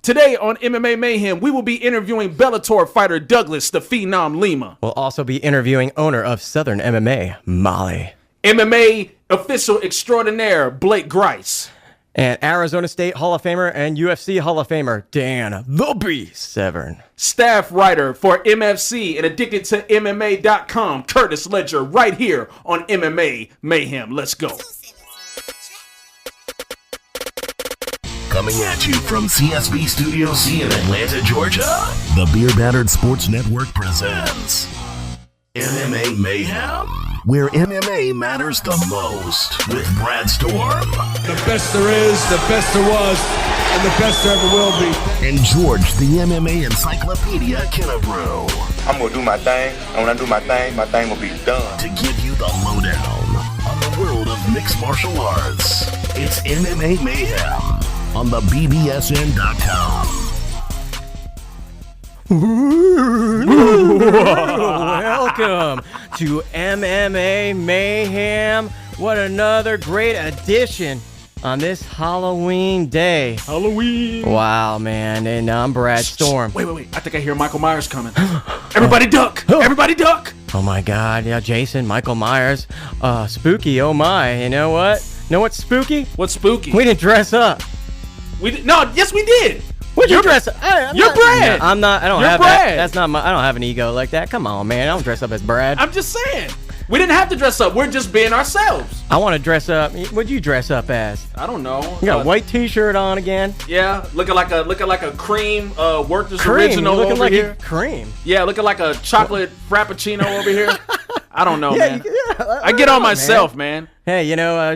Today on MMA Mayhem, we will be interviewing Bellator fighter Douglas the Phenom Lima. We'll also be interviewing owner of Southern MMA, Molly. MMA official extraordinaire, Blake Grice. And Arizona State Hall of Famer and UFC Hall of Famer, Dan the Beast Severn. Staff writer for MFC and addicted to MMA.com, Curtis Ledger, right here on MMA Mayhem. Let's go. Coming at you from CSB Studio C in Atlanta, Georgia, the Beer Battered Sports Network presents MMA Mayhem, where MMA matters the most with Brad Storm. The best there is, the best there was, and the best there ever will be. And George, the MMA Encyclopedia Killebrew. I'm going to do my thing, and when I do my thing will be done. To give you the lowdown on the world of mixed martial arts, it's MMA Mayhem on the BBSN.com. Welcome to MMA Mayhem. What another great edition on this Halloween day. Halloween. Wow, man. And I'm Brad Storm. Wait. I think I hear Michael Myers coming. Everybody duck. Everybody duck. Oh, my God. Yeah, Jason, Michael Myers. Spooky. Oh, my. You know what? Know what's spooky? What's spooky? We didn't dress up. Yes, we did. What'd you dress up? You're Brad. No, I'm not. I don't You're have Brad. that. That's not my. I don't have an ego like that. Come on, man. I don't dress up as Brad. I'm just saying. We didn't have to dress up. We're just being ourselves. I want to dress up. What'd you dress up as? I don't know. You got a white T-shirt on again. Yeah, looking like a cream Workers Cream. Original You're looking over like here. Cream. Yeah, looking like a chocolate frappuccino over here. I don't know, Yeah, man. I get on myself, man. Hey,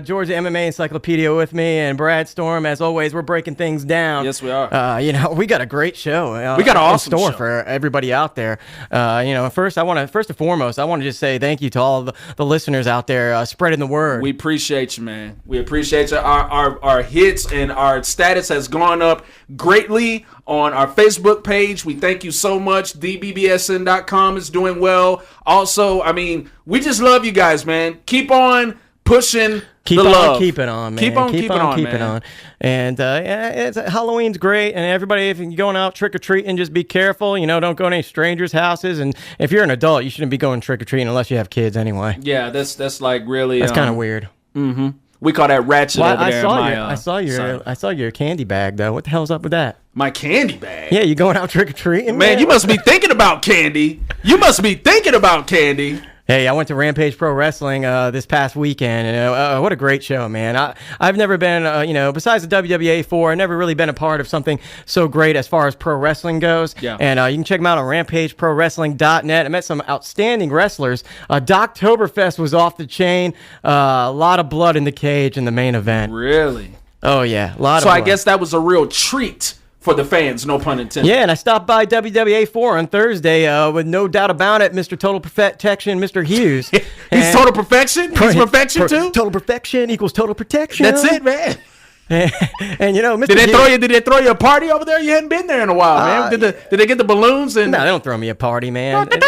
George, the MMA Encyclopedia with me, and Brad Storm. As always, we're breaking things down. Yes, we are. We got a great show. We got an awesome in store show for everybody out there. First and foremost, I want to just say thank you to all of the listeners out there spreading the word. We appreciate you, man. We appreciate you. Our hits and our status has gone up greatly on our Facebook page. We thank you so much. TheBBSN.com is doing well. Also, we just love you guys, man. Keep on pushing the love. Keep it on, man. Keep on keeping on. And Halloween's great. And everybody, if you're going out trick-or-treating, just be careful. Don't go to any strangers' houses. And if you're an adult, you shouldn't be going trick-or-treating unless you have kids anyway. Yeah, that's like really... That's kind of weird. Mm-hmm. We call that ratchet over there. I saw your candy bag, though. What the hell's up with that? My candy bag? Yeah, you going out trick-or-treating? Man, you must be thinking about candy. Hey, I went to Rampage Pro Wrestling this past weekend, and what a great show, man. I've never been, besides the WWA 4, I've never really been a part of something so great as far as pro wrestling goes. Yeah. And you can check them out on RampageProWrestling.net. I met some outstanding wrestlers. Doctoberfest was off the chain. A lot of blood in the cage in the main event. Really? Oh, yeah, a lot of So blood. I guess that was a real treat for the fans, no pun intended. Yeah, and I stopped by WWA 4 on Thursday with no doubt about it, Mr. Total Perfection, Mr. Hughes. He's total perfection? He's perfection too? Total perfection equals total protection. That's it, man. And Mr. Did they throw you a party over there? You hadn't been there in a while, man. Did they get the balloons? And No, they don't throw me a party, man. What the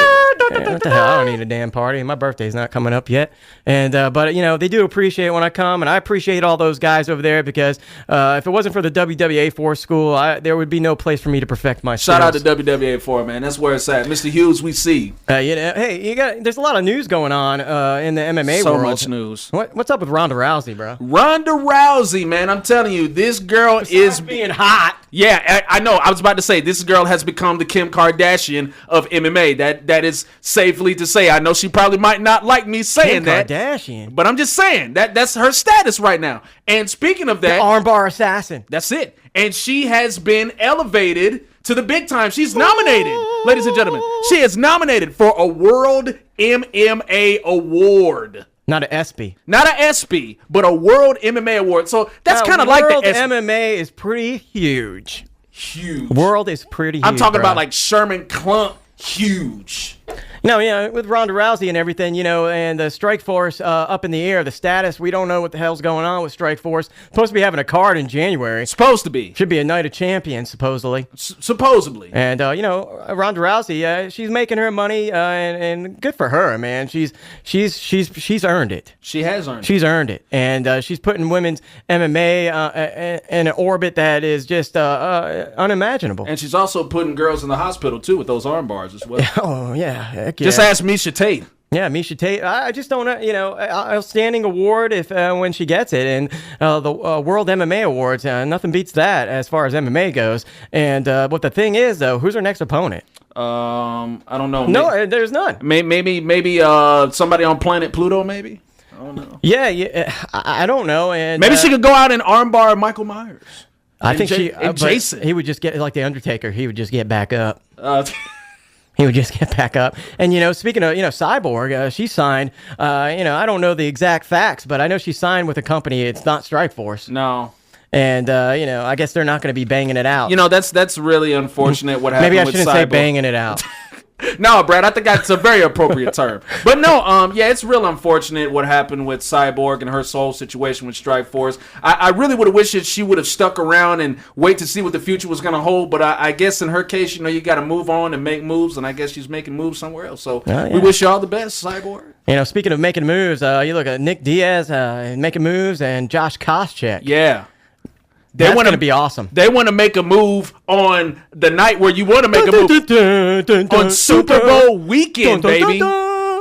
hell? I don't need a damn party. My birthday's not coming up yet. And but they do appreciate it when I come, and I appreciate all those guys over there because if it wasn't for the WWA 4 school, there would be no place for me to perfect my skills. Shout out to WWA 4, man. That's where it's at. Mr. Hughes, we see. Hey, there's a lot of news going on in the MMA world. So much news. What's up with Ronda Rousey, bro? Ronda Rousey, man. I'm telling you, this girl is being hot. Yeah, I know. I was about to say this girl has become the Kim Kardashian of MMA. That is safely to say. I know she probably might not like me saying that. Kardashian. But I'm just saying that's her status right now. And speaking of that, the armbar assassin. That's it. And she has been elevated to the big time. She's nominated, ladies and gentlemen. She is nominated for a World MMA Award. Not an ESPY. Not an ESPY, but a World MMA Award. So that's kind of like the ESPY. World MMA is pretty huge. Huge. World is pretty huge. I'm talking bro. about like Sherman Klump. Huge. No, with Ronda Rousey and everything, and the Strikeforce up in the air, the status, we don't know what the hell's going on with Strikeforce. Supposed to be having a card in January. Supposed to be. Should be a Night of Champions, supposedly. Supposedly. And, Ronda Rousey, she's making her money, and good for her, man. She's earned it. She has earned it. She's earned it. And she's putting women's MMA in an orbit that is just unimaginable. And she's also putting girls in the hospital, too, with those arm bars as well. Oh, yeah. Heck yeah. Just ask Misha Tate. Yeah, Misha Tate. I just don't know, outstanding award if when she gets it. And the World MMA Awards, nothing beats that as far as MMA goes. And but the thing is, though, who's her next opponent? I don't know. No, there's none. Maybe somebody on planet Pluto, maybe? I don't know. Yeah, I don't know. And maybe she could go out and armbar Michael Myers. I think Jason. He would just get, like the Undertaker, he would just get back up. He would just get back up. And, speaking of, Cyborg, she signed, I don't know the exact facts, but I know she signed with a company. It's not Strikeforce. No. And, I guess they're not going to be banging it out. That's really unfortunate what happened with Cyborg. Maybe I shouldn't say banging it out. No, Brad, I think that's a very appropriate term. But no, it's real unfortunate what happened with Cyborg and her soul situation with Strikeforce. I really would have wished that she would have stuck around and wait to see what the future was going to hold. But I guess in her case, you got to move on and make moves, and I guess she's making moves somewhere else. So we wish you all the best, Cyborg. Speaking of making moves, you look at Nick Diaz making moves and Josh Koscheck. Yeah. That's going to be awesome. They want to make a move on the night where you want to make a move on Super Bowl weekend, baby.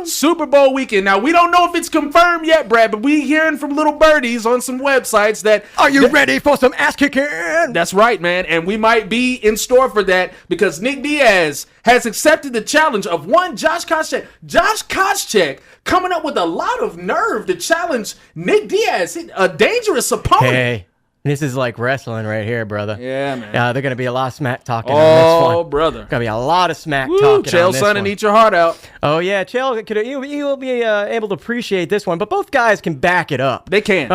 Super Bowl weekend. Now, we don't know if it's confirmed yet, Brad, but we hearing from little birdies on some websites that... Are you ready for some ass kicking? That's right, man. And we might be in store for that because Nick Diaz has accepted the challenge of one Josh Koscheck. Josh Koscheck coming up with a lot of nerve to challenge Nick Diaz, a dangerous opponent. Hey. This is like wrestling right here, brother. Yeah, man. They're going to be a lot of smack talking on this one. Oh, brother. Going to be a lot of smack talking on this son, one. and eat your heart out. Oh, yeah. Chael, he'll be able to appreciate this one. But both guys can back it up. They can.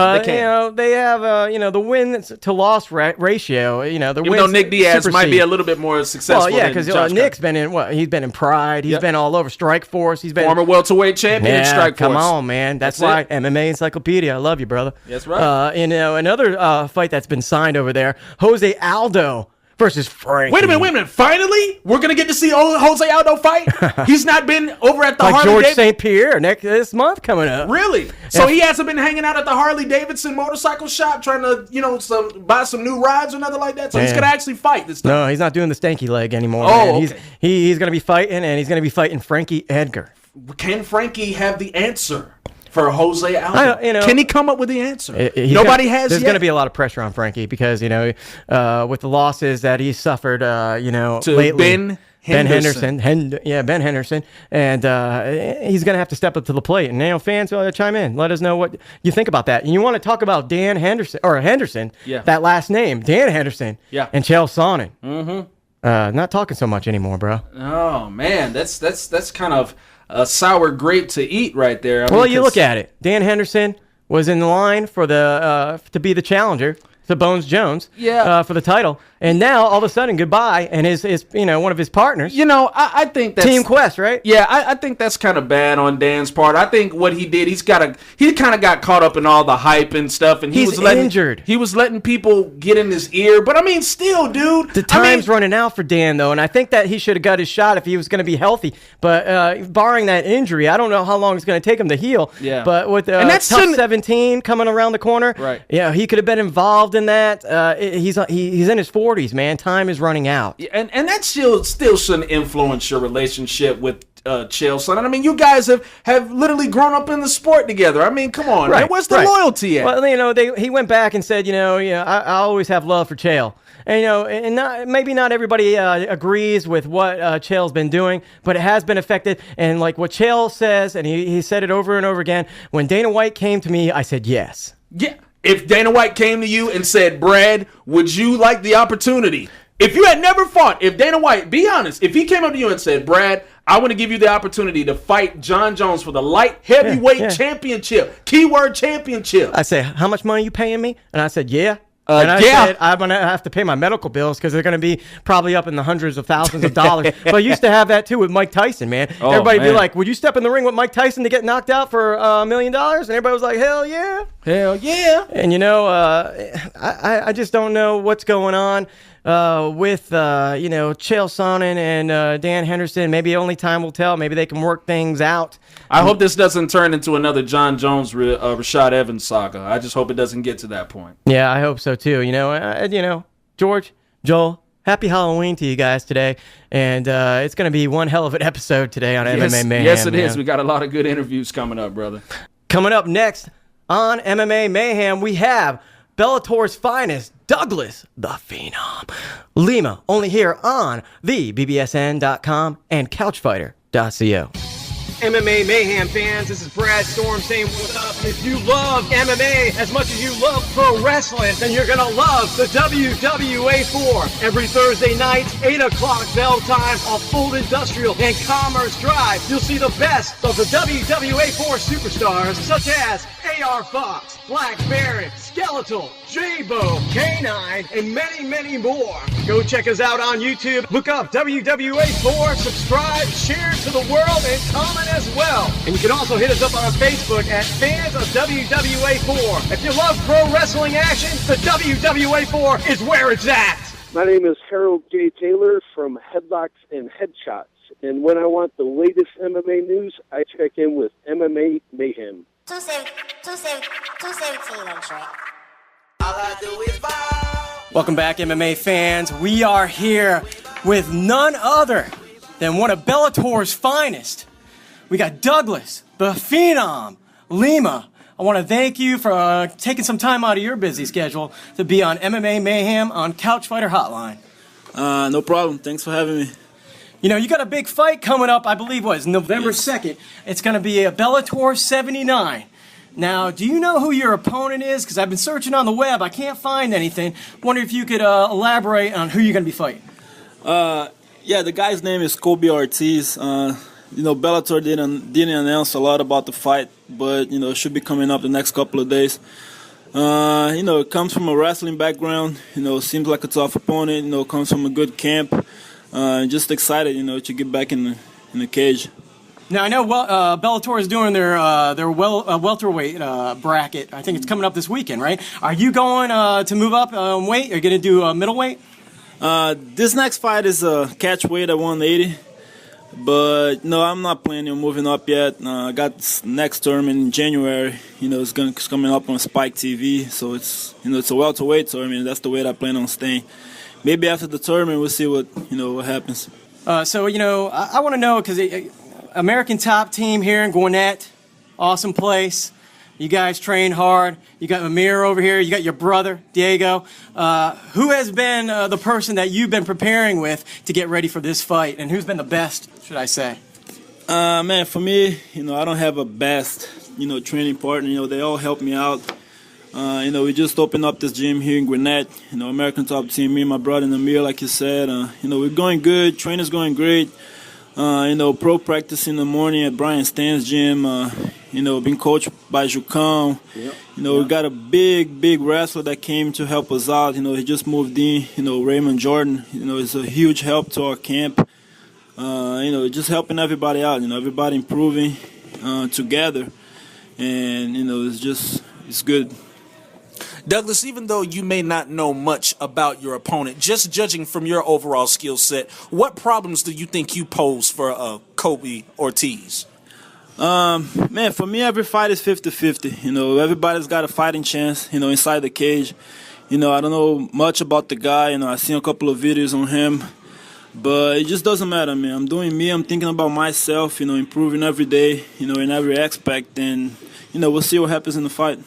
They have, the win-to-loss ratio. Even though Nick Diaz might be a little bit more successful. Well, yeah, because Nick's been in, he's been in Pride. He's been all over Strikeforce. He's been former welterweight champion in Strikeforce. Come on, man. That's why MMA Encyclopedia. I love you, brother. That's right. Another fight that's been signed over there, Jose Aldo versus Frankie. Wait a minute. Finally, we're going to get to see Jose Aldo fight? He's not been over at the like Harley George St. Pierre this month coming up. Really? So he hasn't been hanging out at the Harley Davidson motorcycle shop trying to, buy some new rides or nothing like that? So he's going to actually fight this time? No, he's not doing the stanky leg anymore. Oh, man. He's going to be fighting, and he's going to be fighting Frankie Edgar. Can Frankie have the answer for Jose Aldo? Can he come up with the answer? Nobody has. There's going to be a lot of pressure on Frankie because with the losses that he suffered, to lately. Ben Henderson, Ben Henderson, and he's going to have to step up to the plate. And fans, chime in, let us know what you think about that. And you want to talk about Dan Henderson or Henderson? Yeah. That last name, Dan Henderson. Yeah. And Chael Sonnen. Mm-hmm. Not talking so much anymore, bro. Oh man, that's kind of a sour grape to eat right there. You look at it. Dan Henderson was in line for to be the challenger to Bones Jones for the title. And now, all of a sudden, goodbye, and his one of his partners. I think that's... Team Quest, right? Yeah, I think that's kind of bad on Dan's part. I think what he did, he kind of got caught up in all the hype and stuff, and he's injured. He was letting people get in his ear, but still, dude. The time's running out for Dan, though, and I think that he should have got his shot if he was going to be healthy. But barring that injury, I don't know how long it's going to take him to heal. Yeah. But with Tough 17 coming around the corner, right? Yeah, he could have been involved in that. He's in his 40s, man. Time is running out. And that still shouldn't influence your relationship with Chael Sonnen. You guys have literally grown up in the sport together. Come on, right, man. Where's the loyalty at? Well, he went back and said, I always have love for Chael. And maybe not everybody agrees with what Chael's been doing, but it has been affected. And like what Chael says, and he said it over and over again, when Dana White came to me, I said yes. Yeah. If Dana White came to you and said, Brad, would you like the opportunity? If you had never fought, if Dana White, be honest, if he came up to you and said, Brad, I want to give you the opportunity to fight John Jones for the light heavyweight championship, keyword championship. I say, how much money you paying me? And I said, yeah. And I said, I'm going to have to pay my medical bills because they're going to be probably up in the hundreds of thousands of dollars. But I used to have that, too, with Mike Tyson, man. Everybody would be like, would you step in the ring with Mike Tyson to get knocked out for $1 million? And everybody was like, hell yeah. Hell yeah. And, I just don't know what's going on with, Chael Sonnen and Dan Henderson. Maybe only time will tell. Maybe they can work things out. I hope this doesn't turn into another John Jones, Rashad Evans saga. I just hope it doesn't get to that point. Yeah, I hope so too. George, Joel, happy Halloween to you guys today, and it's going to be one hell of an episode today on MMA Mayhem. Yes, it is. We got a lot of good interviews coming up, brother. Coming up next on MMA Mayhem, we have Bellator's finest, Douglas the Phenom Lima, only here on the BBSN.com and CouchFighter.co. MMA Mayhem fans, this is Brad Storm saying what's up. If you love MMA as much as you love pro wrestling, then you're gonna love the WWA 4. Every Thursday night, 8 o'clock bell time on Full Industrial and Commerce Drive. You'll see the best of the WWA 4 superstars such as AR Fox, Black Baron, Skeletal, J-Bo, K9, and many, many more. Go check us out on YouTube. Look up WWA 4, subscribe, share to the world, and comment as well. And you can also hit us up on Facebook at Fans of WWA 4. If you love pro wrestling action, the WWA 4 is where it's at. My name is Harold J. Taylor from Headlocks and Headshots. And when I want the latest MMA news, I check in with MMA Mayhem. 217 on track. Welcome back, MMA fans. We are here with none other than one of Bellator's finest. We got Douglas, the Phenom, Lima. I want to thank you for taking some time out of your busy schedule to be on MMA Mayhem on Couch Fighter Hotline. No problem. Thanks for having me. You got a big fight coming up, I believe, November 2nd. It's going to be a Bellator 79. Now, do you know who your opponent is? Because I've been searching on the web. I can't find anything. Wonder if you could elaborate on who you're going to be fighting. Yeah, the guy's name is Kobe Ortiz. Bellator didn't announce a lot about the fight, but, it should be coming up the next couple of days. It comes from a wrestling background. Seems like a tough opponent. Comes from a good camp. Just excited, to get back in the cage. Now, I know Bellator is doing their welterweight bracket. I think it's coming up this weekend, right? Are you going to move up weight? Are you going to do middleweight? This next fight is a catch weight at 180. But, no, I'm not planning on moving up yet. I got this next tournament in January. It's coming up on Spike TV. So, it's a welterweight tournament. That's the weight I plan on staying. Maybe after the tournament, we'll see what happens. I want to know, because American Top Team here in Gwinnett, awesome place. You guys train hard. You got Amir over here. You got your brother, Diego. Who has been the person that you've been preparing with to get ready for this fight? And who's been the best, should I say? Man, for me, I don't have a best, training partner. They all help me out. We just opened up this gym here in Gwinnett. American Top Team, me and my brother and Amir, like you said. We're going good. Training's going great. Pro practice in the morning at Brian Stan's gym. Being coached by Jucão. Yep. We got a big wrestler that came to help us out. He just moved in. Raymond Jordan. It's a huge help to our camp. Just helping everybody out. Everybody improving together, and it's good. Douglas, even though you may not know much about your opponent, just judging from your overall skill set, what problems do you think you pose for Kobe Ortiz? Man, for me, every fight is 50-50. Everybody's got a fighting chance, inside the cage. I don't know much about the guy. I've seen a couple of videos on him. But it just doesn't matter, man. I'm doing me. I'm thinking about myself, improving every day, in every aspect. And, we'll see what happens in the fight.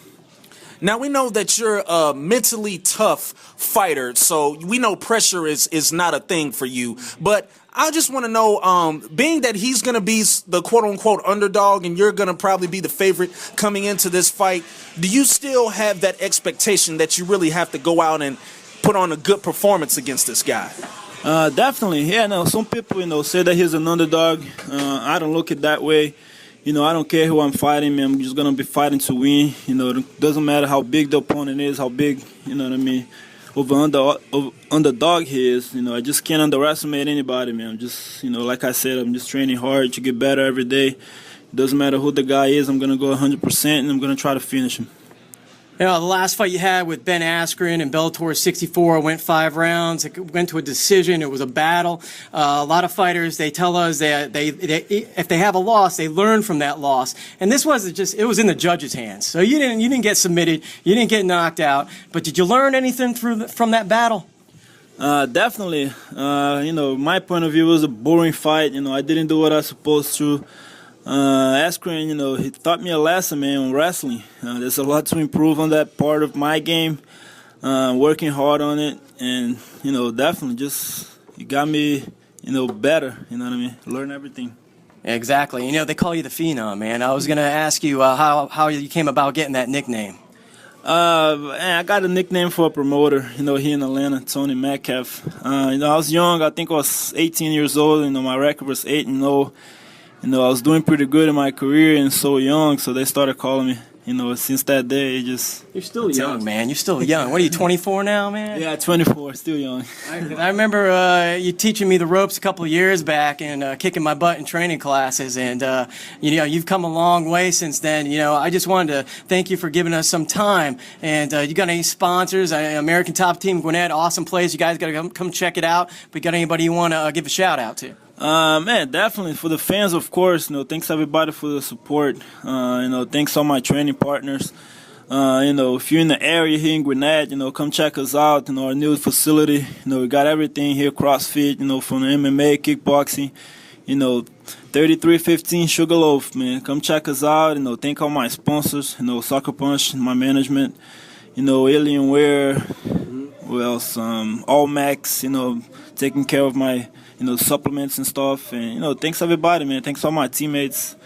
Now, we know that you're a mentally tough fighter, so we know pressure is not a thing for you. But I just want to know, being that he's going to be the quote-unquote underdog and you're going to probably be the favorite coming into this fight, do you still have that expectation that you really have to go out and put on a good performance against this guy? Definitely. Yeah, no, some people, say that he's an underdog. I don't look at it that way. I don't care who I'm fighting, man. I'm just going to be fighting to win. It doesn't matter how big the opponent is, how big, underdog he is. I just can't underestimate anybody, man. I'm just, like I said, I'm just training hard to get better every day. It doesn't matter who the guy is. I'm going to go 100%, and I'm going to try to finish him. The last fight you had with Ben Askren in Bellator 64 went 5 rounds. It went to a decision. It was a battle. A lot of fighters, they tell us that they if they have a loss, they learn from that loss. And this wasn't just, it was in the judge's hands. So you didn't get submitted. You didn't get knocked out. But did you learn anything from that battle? Definitely. My point of view, it was a boring fight. I didn't do what I was supposed to. Askren, he taught me a lesson, man, on wrestling. There's a lot to improve on that part of my game, working hard on it, and, definitely just, it got me, better, you know what I mean, learn everything. Exactly. They call you the Phenom, man. I was going to ask you how you came about getting that nickname. I got a nickname for a promoter, here in Atlanta, Tony Metcalf. I was young. I think I was 18 years old. My record was 8-0. I was doing pretty good in my career and so young, so they started calling me. Since that day, it just... You're still young, man. You're still young. What are you, 24 now, man? Yeah, 24, still young. I remember you teaching me the ropes a couple of years back and kicking my butt in training classes, and, you've come a long way since then. I just wanted to thank you for giving us some time. And you got any sponsors? American Top Team Gwinnett, awesome place. You guys got to come check it out. But you got anybody you want to give a shout-out to? Man, definitely. For the fans, of course, thanks everybody for the support. Thanks all my training partners. If you're in the area here in Gwinnett, come check us out, our new facility. We got everything here, CrossFit, from the MMA, kickboxing, 3315 Sugarloaf, man. Come check us out, thank all my sponsors, Soccer Punch, my management, Alienware, who else, All Max, taking care of my supplements and stuff. And, thanks everybody, man. Thanks all my teammates.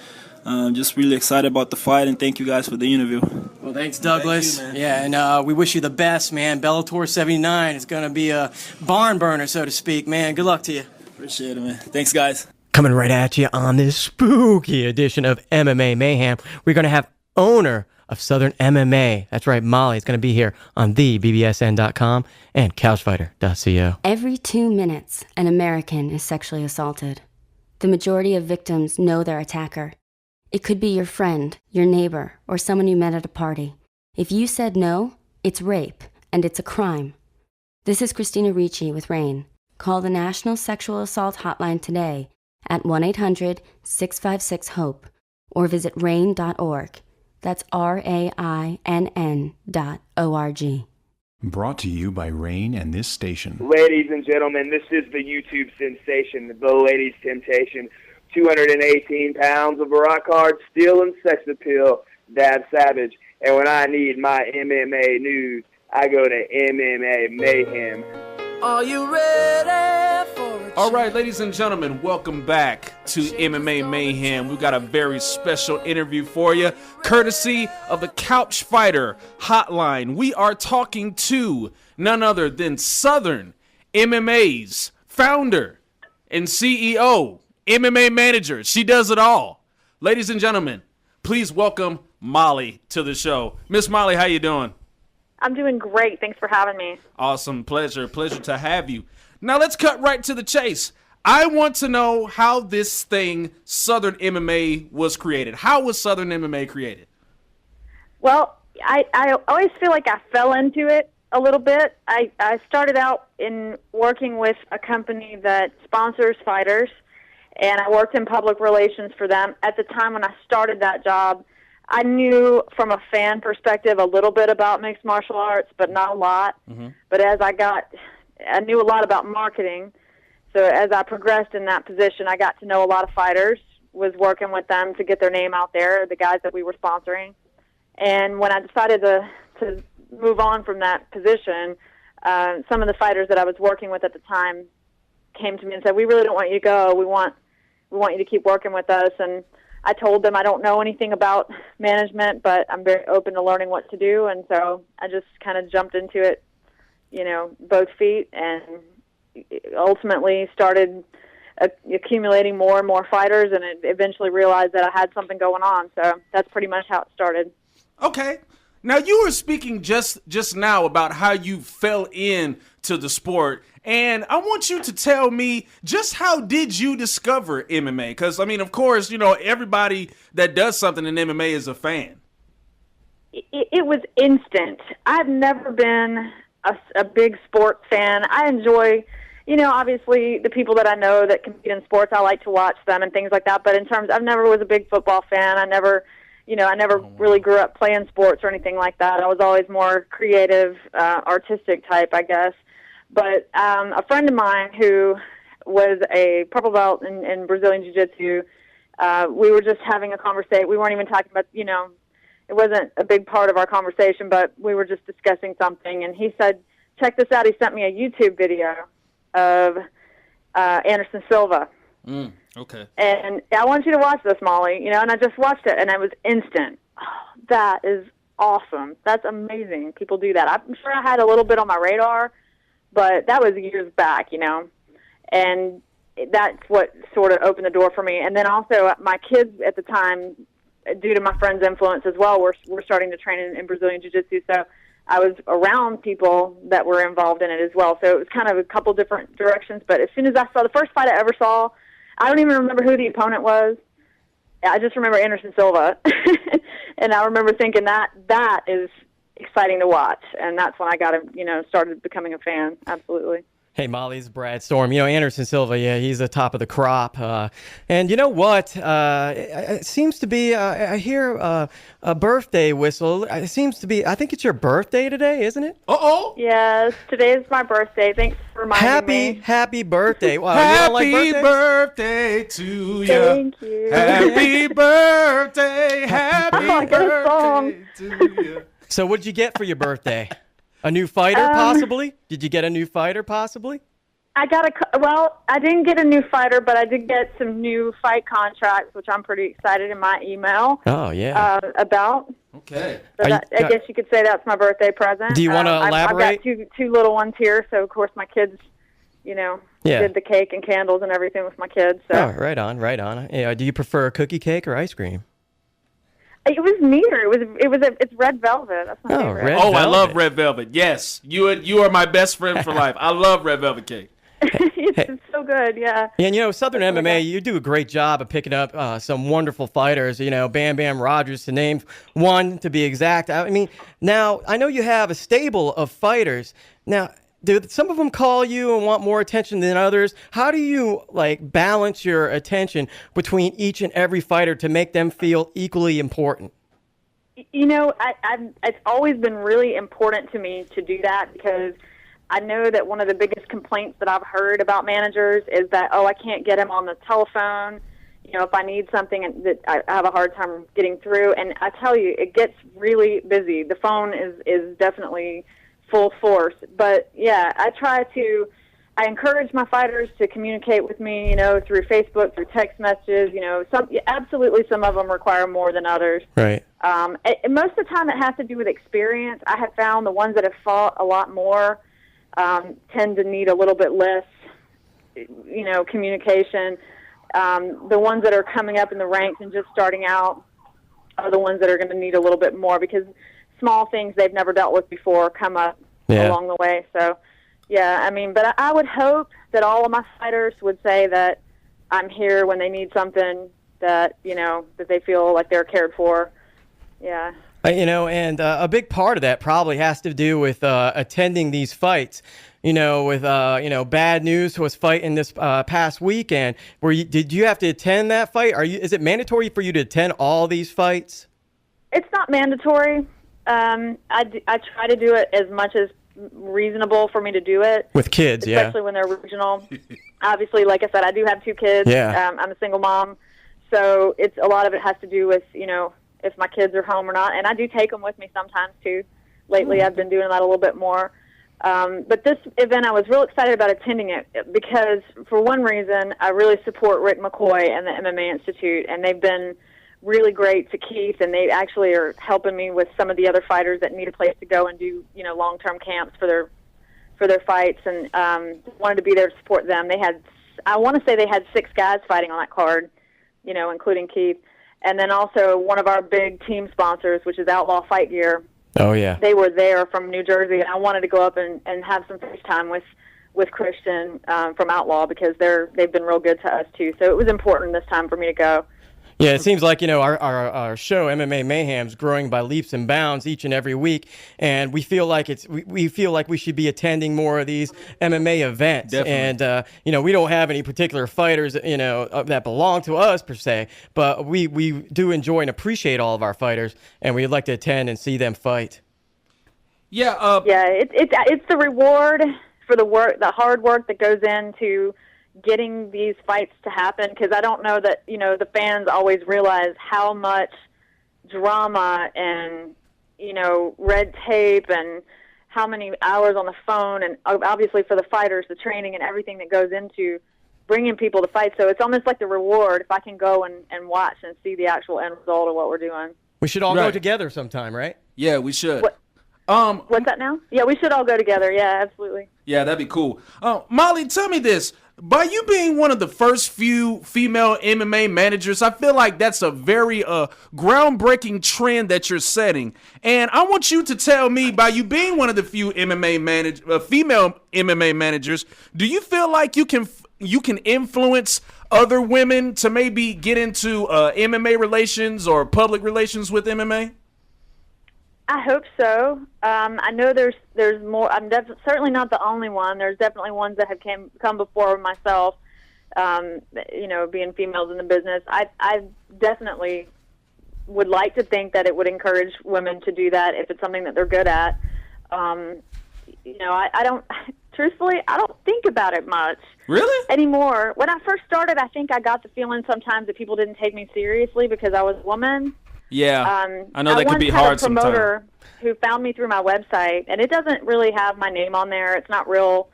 Just really excited about the fight, and thank you guys for the interview. Well, thanks, Douglas. Thank you, and we wish you the best, man. Bellator 79 is going to be a barn burner, so to speak, man. Good luck to you. Appreciate it, man. Thanks, guys. Coming right at you on this spooky edition of MMA Mayhem, we're going to have owner of Southern MMA. That's right, Molly is going to be here on thebbsn.com and couchfighter.co. Every 2 minutes, an American is sexually assaulted. The majority of victims know their attacker. It could be your friend, your neighbor, or someone you met at a party. If you said no, it's rape, and it's a crime. This is Christina Ricci with RAIN. Call the National Sexual Assault Hotline today at 1-800-656-HOPE or visit rain.org. That's RAINN.org. Brought to you by Rain and this station. Ladies and gentlemen, this is the YouTube sensation, the Ladies' Temptation. 218 pounds of rock hard steel and sex appeal, Dab Savage. And when I need my MMA news, I go to MMA Mayhem. Are you ready for a All right, ladies and gentlemen, welcome back to MMA Mayhem. We've got a very special interview for you, courtesy of the Couch Fighter Hotline. We are talking to none other than Southern MMA's founder and CEO, MMA manager. She does it all. Ladies and gentlemen, please welcome Molly to the show. Miss Molly, how you doing? I'm doing great. Thanks for having me. Awesome. Pleasure to have you. Now let's cut right to the chase. I want to know how this thing, Southern MMA, was created. How was Southern MMA created? Well, I always feel like I fell into it a little bit. I started out in working with a company that sponsors fighters, and I worked in public relations for them. At the time when I started that job, I knew from a fan perspective a little bit about mixed martial arts, but not a lot. Mm-hmm. But as I knew a lot about marketing. So as I progressed in that position, I got to know a lot of fighters, was working with them to get their name out there, the guys that we were sponsoring. And when I decided to move on from that position, some of the fighters that I was working with at the time came to me and said, "We really don't want you to go. We want you to keep working with us." And I told them I don't know anything about management, but I'm very open to learning what to do. And so I just kind of jumped into it, both feet, and ultimately started accumulating more and more fighters, and eventually realized that I had something going on. So that's pretty much how it started. Okay. Now, you were speaking just now about how you fell into the sport, and I want you to tell me just how did you discover MMA? Because, I mean, of course, everybody that does something in MMA is a fan. It was instant. I've never been a big sports fan. I enjoy, obviously the people that I know that compete in sports, I like to watch them and things like that. But in terms, I never was a big football fan. I never really grew up playing sports or anything like that. I was always more creative, artistic type, I guess. But a friend of mine who was a purple belt in Brazilian Jiu-Jitsu, we were just having a conversation. We weren't even talking about, it wasn't a big part of our conversation, but we were just discussing something. And he said, check this out. He sent me a YouTube video of Anderson Silva. Okay. And I want you to watch this, Molly. And I just watched it, and it was instant. Oh, that is awesome. That's amazing. People do that. I'm sure I had a little bit on my radar, but that was years back, And that's what sort of opened the door for me. And then also my kids at the time, due to my friend's influence as well, we're starting to train in Brazilian Jiu-Jitsu. So I was around people that were involved in it as well. So it was kind of a couple different directions. But as soon as I saw the first fight I ever saw, I don't even remember who the opponent was. I just remember Anderson Silva. And I remember thinking that is exciting to watch. And that's when I got started becoming a fan. Absolutely. Hey, Molly, it's Brad Storm. Anderson Silva, yeah, he's the top of the crop. And you know what? It seems to be, I hear a birthday whistle. It seems to be, I think it's your birthday today, isn't it? Uh-oh. Yes, today is my birthday. Thanks for reminding me. Happy birthday. Wow, happy birthday to you. Thank you. Happy birthday. Happy birthday to you. So what did you get for your birthday? A new fighter, possibly? Did you get a new fighter, possibly? I didn't get a new fighter, but I did get some new fight contracts, which I'm pretty excited in my email. Oh, yeah. About. Okay. So I guess you could say that's my birthday present. Do you want to elaborate? I've got two little ones here, so of course my kids, did the cake and candles and everything with my kids. So. Oh, right on. Yeah, do you prefer cookie cake or ice cream? It was neither. It's red velvet. That's my favorite. Red velvet. I love red velvet. Yes, you are my best friend for life. I love red velvet cake. It's so good, yeah. And Southern MMA, you do a great job of picking up some wonderful fighters. Bam Bam Rogers, to name one, to be exact. I mean, now I know you have a stable of fighters. Now, do some of them call you and want more attention than others? How do you balance your attention between each and every fighter to make them feel equally important? It's always been really important to me to do that, because I know that one of the biggest complaints that I've heard about managers is that, I can't get him on the telephone. If I need something, that I have a hard time getting through. And I tell you, it gets really busy. The phone is definitely full force. But yeah, I encourage my fighters to communicate with me, through Facebook, through text messages. Absolutely some of them require more than others. Right. Most of the time it has to do with experience. I have found the ones that have fought a lot more tend to need a little bit less, communication. The ones that are coming up in the ranks and just starting out are the ones that are going to need a little bit more, because small things they've never dealt with before come up along the way. So, yeah, but I would hope that all of my fighters would say that I'm here when they need something, that, that they feel like they're cared for. Yeah. And a big part of that probably has to do with attending these fights. With Bad News was fighting this past weekend. Did you have to attend that fight? Is it mandatory for you to attend all these fights? It's not mandatory. I try to do it as much as reasonable for me to do it. With kids, especially when they're regional. Obviously, like I said, I do have two kids. Yeah. I'm a single mom, so a lot of it has to do with if my kids are home or not, and I do take them with me sometimes too. Lately, I've been doing that a little bit more. But this event, I was real excited about attending it because, for one reason, I really support Rick McCoy and the MMA Institute, and they've been really great to Keith, and they actually are helping me with some of the other fighters that need a place to go and do long-term camps for their fights, and wanted to be there to support them. They had I want to say they had 6 guys fighting on that card, including Keith. And then also one of our big team sponsors, which is Outlaw Fight Gear. Oh, yeah. They were there from New Jersey, and I wanted to go up and have some FaceTime with Christian from Outlaw because they've been real good to us, too. So it was important this time for me to go. Yeah, it seems like, our show, MMA Mayhem, is growing by leaps and bounds each and every week, and we feel like we feel like we should be attending more of these MMA events. Definitely. And, we don't have any particular fighters, that belong to us, per se, but we do enjoy and appreciate all of our fighters, and we'd like to attend and see them fight. Yeah. It's the reward for the hard work that goes into getting these fights to happen, because I don't know that the fans always realize how much drama and red tape and how many hours on the phone, and obviously for the fighters, the training and everything that goes into bringing people to fight. So it's almost like the reward if I can go and watch and see the actual end result of what we're doing. We should all go together sometime, right? Yeah, we should. What's that now? Yeah, we should all go together. Yeah, absolutely. Yeah, that'd be cool. Molly, tell me this. By you being one of the first few female MMA managers, I feel like that's a very groundbreaking trend that you're setting. And I want you to tell me, by you being one of the few female MMA managers, do you feel like you can influence other women to maybe get into MMA relations or public relations with MMA? I hope so. I know there's more. I'm certainly not the only one. There's definitely ones that have come before myself. Being females in the business, I definitely would like to think that it would encourage women to do that if it's something that they're good at. I don't. Truthfully, I don't think about it much. Really? Anymore. When I first started, I think I got the feeling sometimes that people didn't take me seriously because I was a woman. Yeah, I know that could be hard sometimes. I once had a promoter who found me through my website, and it doesn't really have my name on there. It's not real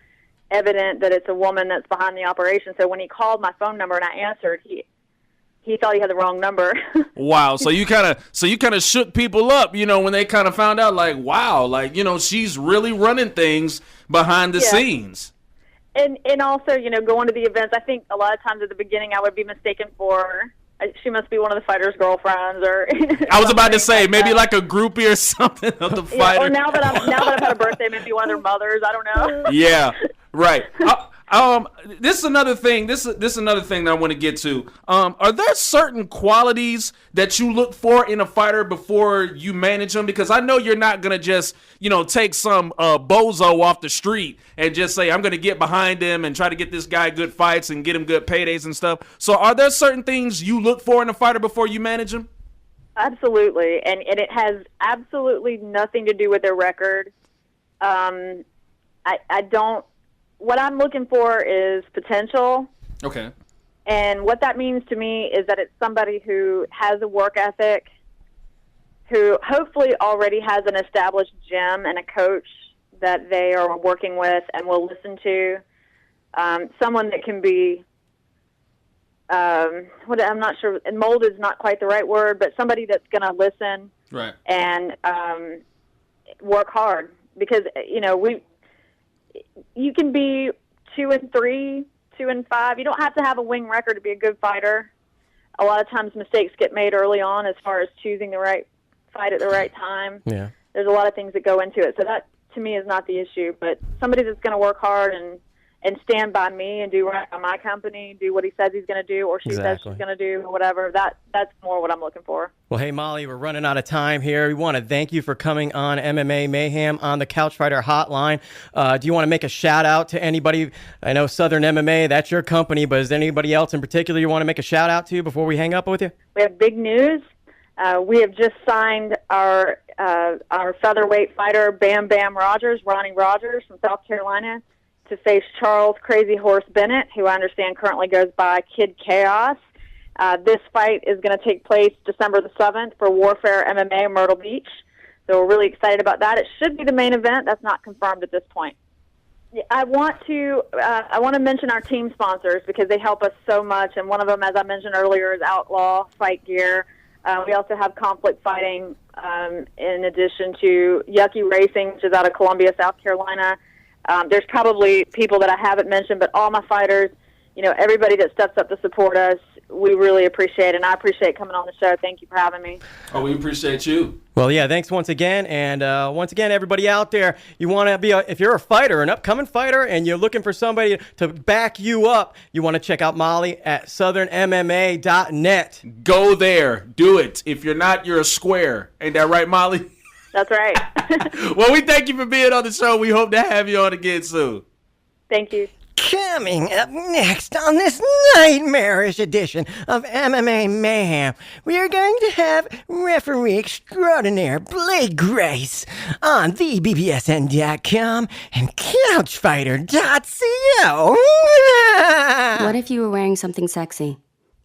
evident that it's a woman that's behind the operation. So when he called my phone number and I answered, he thought he had the wrong number. Wow. So you kind of shook people up, when they kind of found out, like, wow, like, she's really running things behind the scenes. And also, going to the events, I think a lot of times at the beginning I would be mistaken for, she must be one of the fighters' girlfriends, or I was about to say maybe like a groupie or something of the fighter. Or now that I've had a birthday, maybe one of their mothers. I don't know. Yeah, right. This is another thing. This is another thing that I want to get to. Are there certain qualities that you look for in a fighter before you manage them? Because I know you're not gonna just take some bozo off the street and just say I'm gonna get behind him and try to get this guy good fights and get him good paydays and stuff. So are there certain things you look for in a fighter before you manage him? Absolutely, and it has absolutely nothing to do with their record. I don't. What I'm looking for is potential. Okay. And what that means to me is that it's somebody who has a work ethic, who hopefully already has an established gym and a coach that they are working with and will listen to. Someone that can be, I'm not sure, and mold is not quite the right word, but somebody that's going to listen and work hard. Because, you can be 2-3, 2-5. You don't have to have a wing record to be a good fighter. A lot of times mistakes get made early on as far as choosing the right fight at the right time. Yeah. There's a lot of things that go into it. So that, to me, is not the issue. But somebody that's going to work hard and stand by me and do right by my company, do what he says he's going to do or she says she's going to do, or whatever, that's more what I'm looking for. Well, hey, Molly, we're running out of time here. We want to thank you for coming on MMA Mayhem on the Couch Fighter Hotline. Do you want to make a shout-out to anybody? I know Southern MMA, that's your company, but is there anybody else in particular you want to make a shout-out to before we hang up with you? We have big news. We have just signed our featherweight fighter, Bam Bam Rogers, Ronnie Rogers from South Carolina, to face Charles Crazy Horse Bennett, who I understand currently goes by Kid Chaos. This fight is going to take place December the 7th for Warfare MMA in Myrtle Beach. So we're really excited about that. It should be the main event. That's not confirmed at this point. I want to mention our team sponsors because they help us so much. And one of them, as I mentioned earlier, is Outlaw Fight Gear. We also have Conflict Fighting in addition to Yucky Racing, which is out of Columbia, South Carolina. There's probably people that I haven't mentioned, but all my fighters everybody that steps up to support us, we really appreciate it, and I appreciate coming on the show. Thank you for having me. Oh, we appreciate you. Well, yeah, thanks once again. And once again, everybody out there, you want to be, if you're a fighter, an upcoming fighter, and you're looking for somebody to back you up, you want to check out Molly at southernmma.net. Go there. Do it. If you're not, you're a square. Ain't that right, Molly? That's right. Well, we thank you for being on the show. We hope to have you on again soon. Thank you. Coming up next on this nightmarish edition of MMA Mayhem, we are going to have referee extraordinaire Blake Grace on thebbsn.com and couchfighter.co. What if you were wearing something sexy?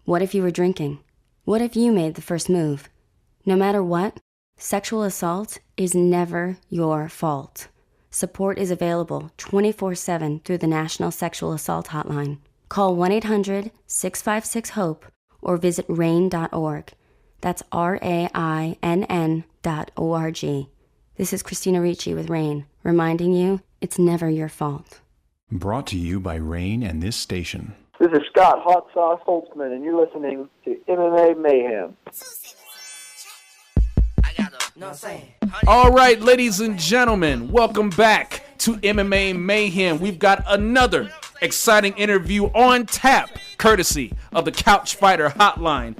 What if you were drinking? What if you made the first move? No matter what, sexual assault is never your fault. Support is available 24/7 through the National Sexual Assault Hotline. Call 1-800-656-HOPE or visit RAINN.org. That's RAINN.org. This is Christina Ricci with RAINN, reminding you it's never your fault. Brought to you by Rain and this station. This is Scott Hot Sauce Holtzman, and you're listening to MMA Mayhem. All right, ladies and gentlemen, welcome back to MMA Mayhem. We've got another exciting interview on tap, courtesy of the Couch Fighter Hotline.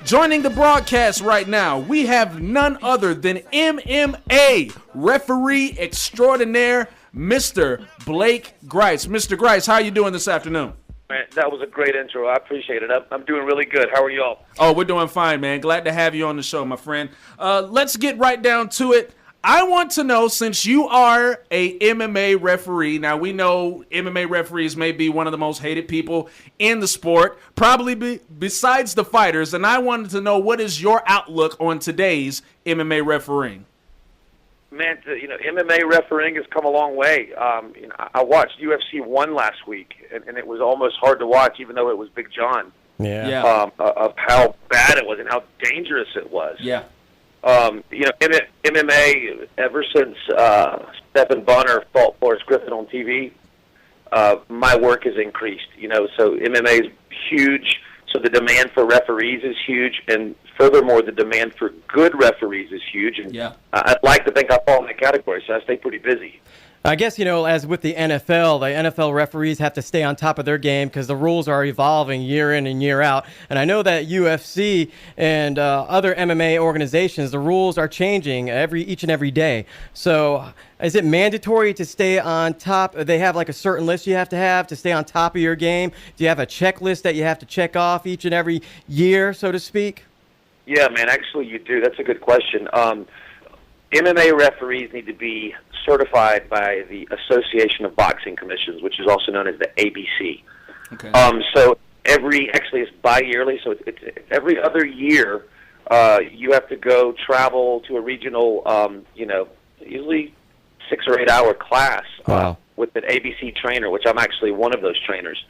Joining the broadcast right now, we have none other than MMA referee extraordinaire, Mr. Blake Grice. Mr. Grice, how are you doing this afternoon? Man, that was a great intro. I appreciate it. I'm doing really good. How are y'all? Oh, we're doing fine, man. Glad to have you on the show, my friend. Let's get right down to it. I want to know, since you are a MMA referee, now we know MMA referees may be one of the most hated people in the sport, probably besides the fighters, and I wanted to know, what is your outlook on today's MMA refereeing? Man, MMA refereeing has come a long way. I watched UFC 1 last week, and it was almost hard to watch, even though it was Big John. Yeah. Of how bad it was and how dangerous it was. Yeah. MMA, ever since Stephen Bonner fought Forrest Griffin on TV, my work has increased. So MMA is huge. So the demand for referees is huge, and furthermore, the demand for good referees is huge. And I'd like to think I fall in that category, so I stay pretty busy. I guess, as with the NFL referees have to stay on top of their game because the rules are evolving year in and year out. And I know that UFC and other MMA organizations, the rules are changing each and every day. So is it mandatory to stay on top? They have like a certain list you have to stay on top of your game. Do you have a checklist that you have to check off each and every year, so to speak? Yeah, man, actually you do. That's a good question. MMA referees need to be certified by the Association of Boxing Commissions, which is also known as the ABC. Okay. So it's bi-yearly, so it's every other year you have to go travel to a regional, usually 6 or 8 hour class with an ABC trainer, which I'm actually one of those trainers.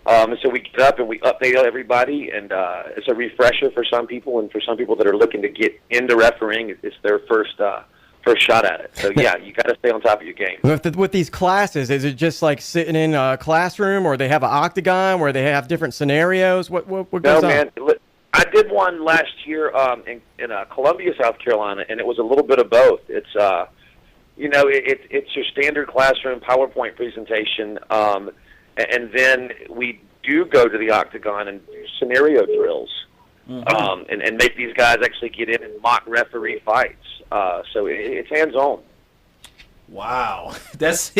And so we get up and we update everybody, and it's a refresher for some people, and for some people that are looking to get into refereeing, it's their first shot at it. So yeah, you got to stay on top of your game. With these classes, is it just like sitting in a classroom, or they have an octagon where they have different scenarios? What goes on? No, man. I did one last year in Columbia, South Carolina, and it was a little bit of both. It's it's your standard classroom PowerPoint presentation. And then we do go to the octagon and do scenario drills, and make these guys actually get in and mock referee fights. So it's hands-on. Wow, that's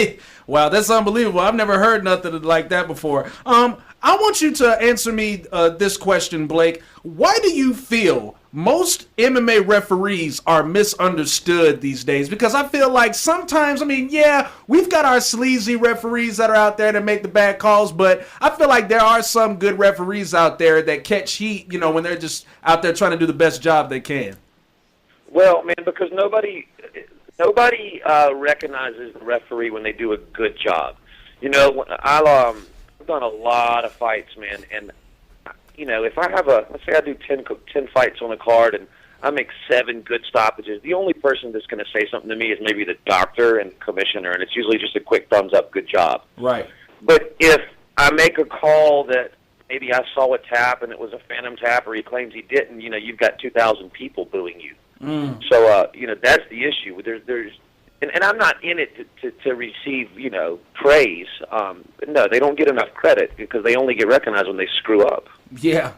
unbelievable. I've never heard nothing like that before. I want you to answer me this question, Blake. Why do you feel most MMA referees are misunderstood these days? Because I feel like sometimes, we've got our sleazy referees that are out there that make the bad calls, but I feel like there are some good referees out there that catch heat, when they're just out there trying to do the best job they can. Well, man, because nobody recognizes the referee when they do a good job. I've done a lot of fights, man, and if I have let's say I do 10 fights on a card and I make 7 good stoppages, the only person that's going to say something to me is maybe the doctor and commissioner, and it's usually just a quick thumbs up, good job. Right. But if I make a call that maybe I saw a tap and it was a phantom tap, or he claims he didn't, you've got 2,000 people booing you. So, that's the issue. And I'm not in it to receive, praise. But no, they don't get enough credit because they only get recognized when they screw up. Yeah,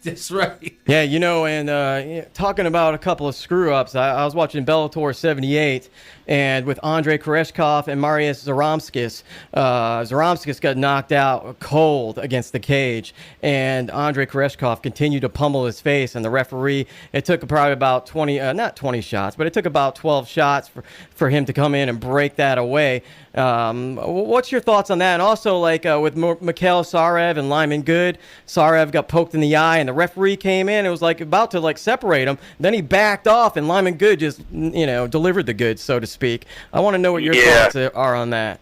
that's right. Yeah, and talking about a couple of screw-ups, I was watching Bellator 78, and with Andrei Koreshkov and Marius Zaromskis. Zaromskis got knocked out cold against the cage, and Andrei Koreshkov continued to pummel his face, and the referee, it took probably about not 20 shots, but it took about 12 shots for him to come in and break that away. What's your thoughts on that? And also, with Mikhail Sarev and Lyman Good, Sarev got poked in the eye, and the referee came in. It was about to separate him. Then he backed off, and Lyman Good just delivered the goods, so to speak. I want to know what your thoughts are on that.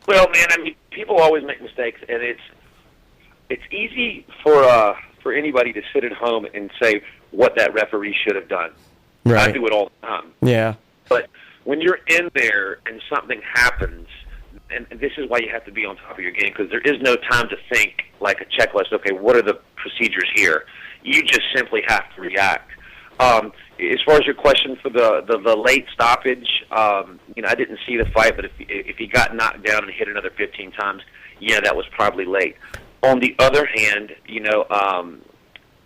Well, man, people always make mistakes, and it's easy for anybody to sit at home and say what that referee should have done. Right. I do it all the time. Yeah. But when you're in there and something happens, and this is why you have to be on top of your game, because there is no time to think like a checklist, okay, what are the procedures here? You just simply have to react. As far as your question for the late stoppage, I didn't see the fight, but if he got knocked down and hit another 15 times, yeah, that was probably late. On the other hand,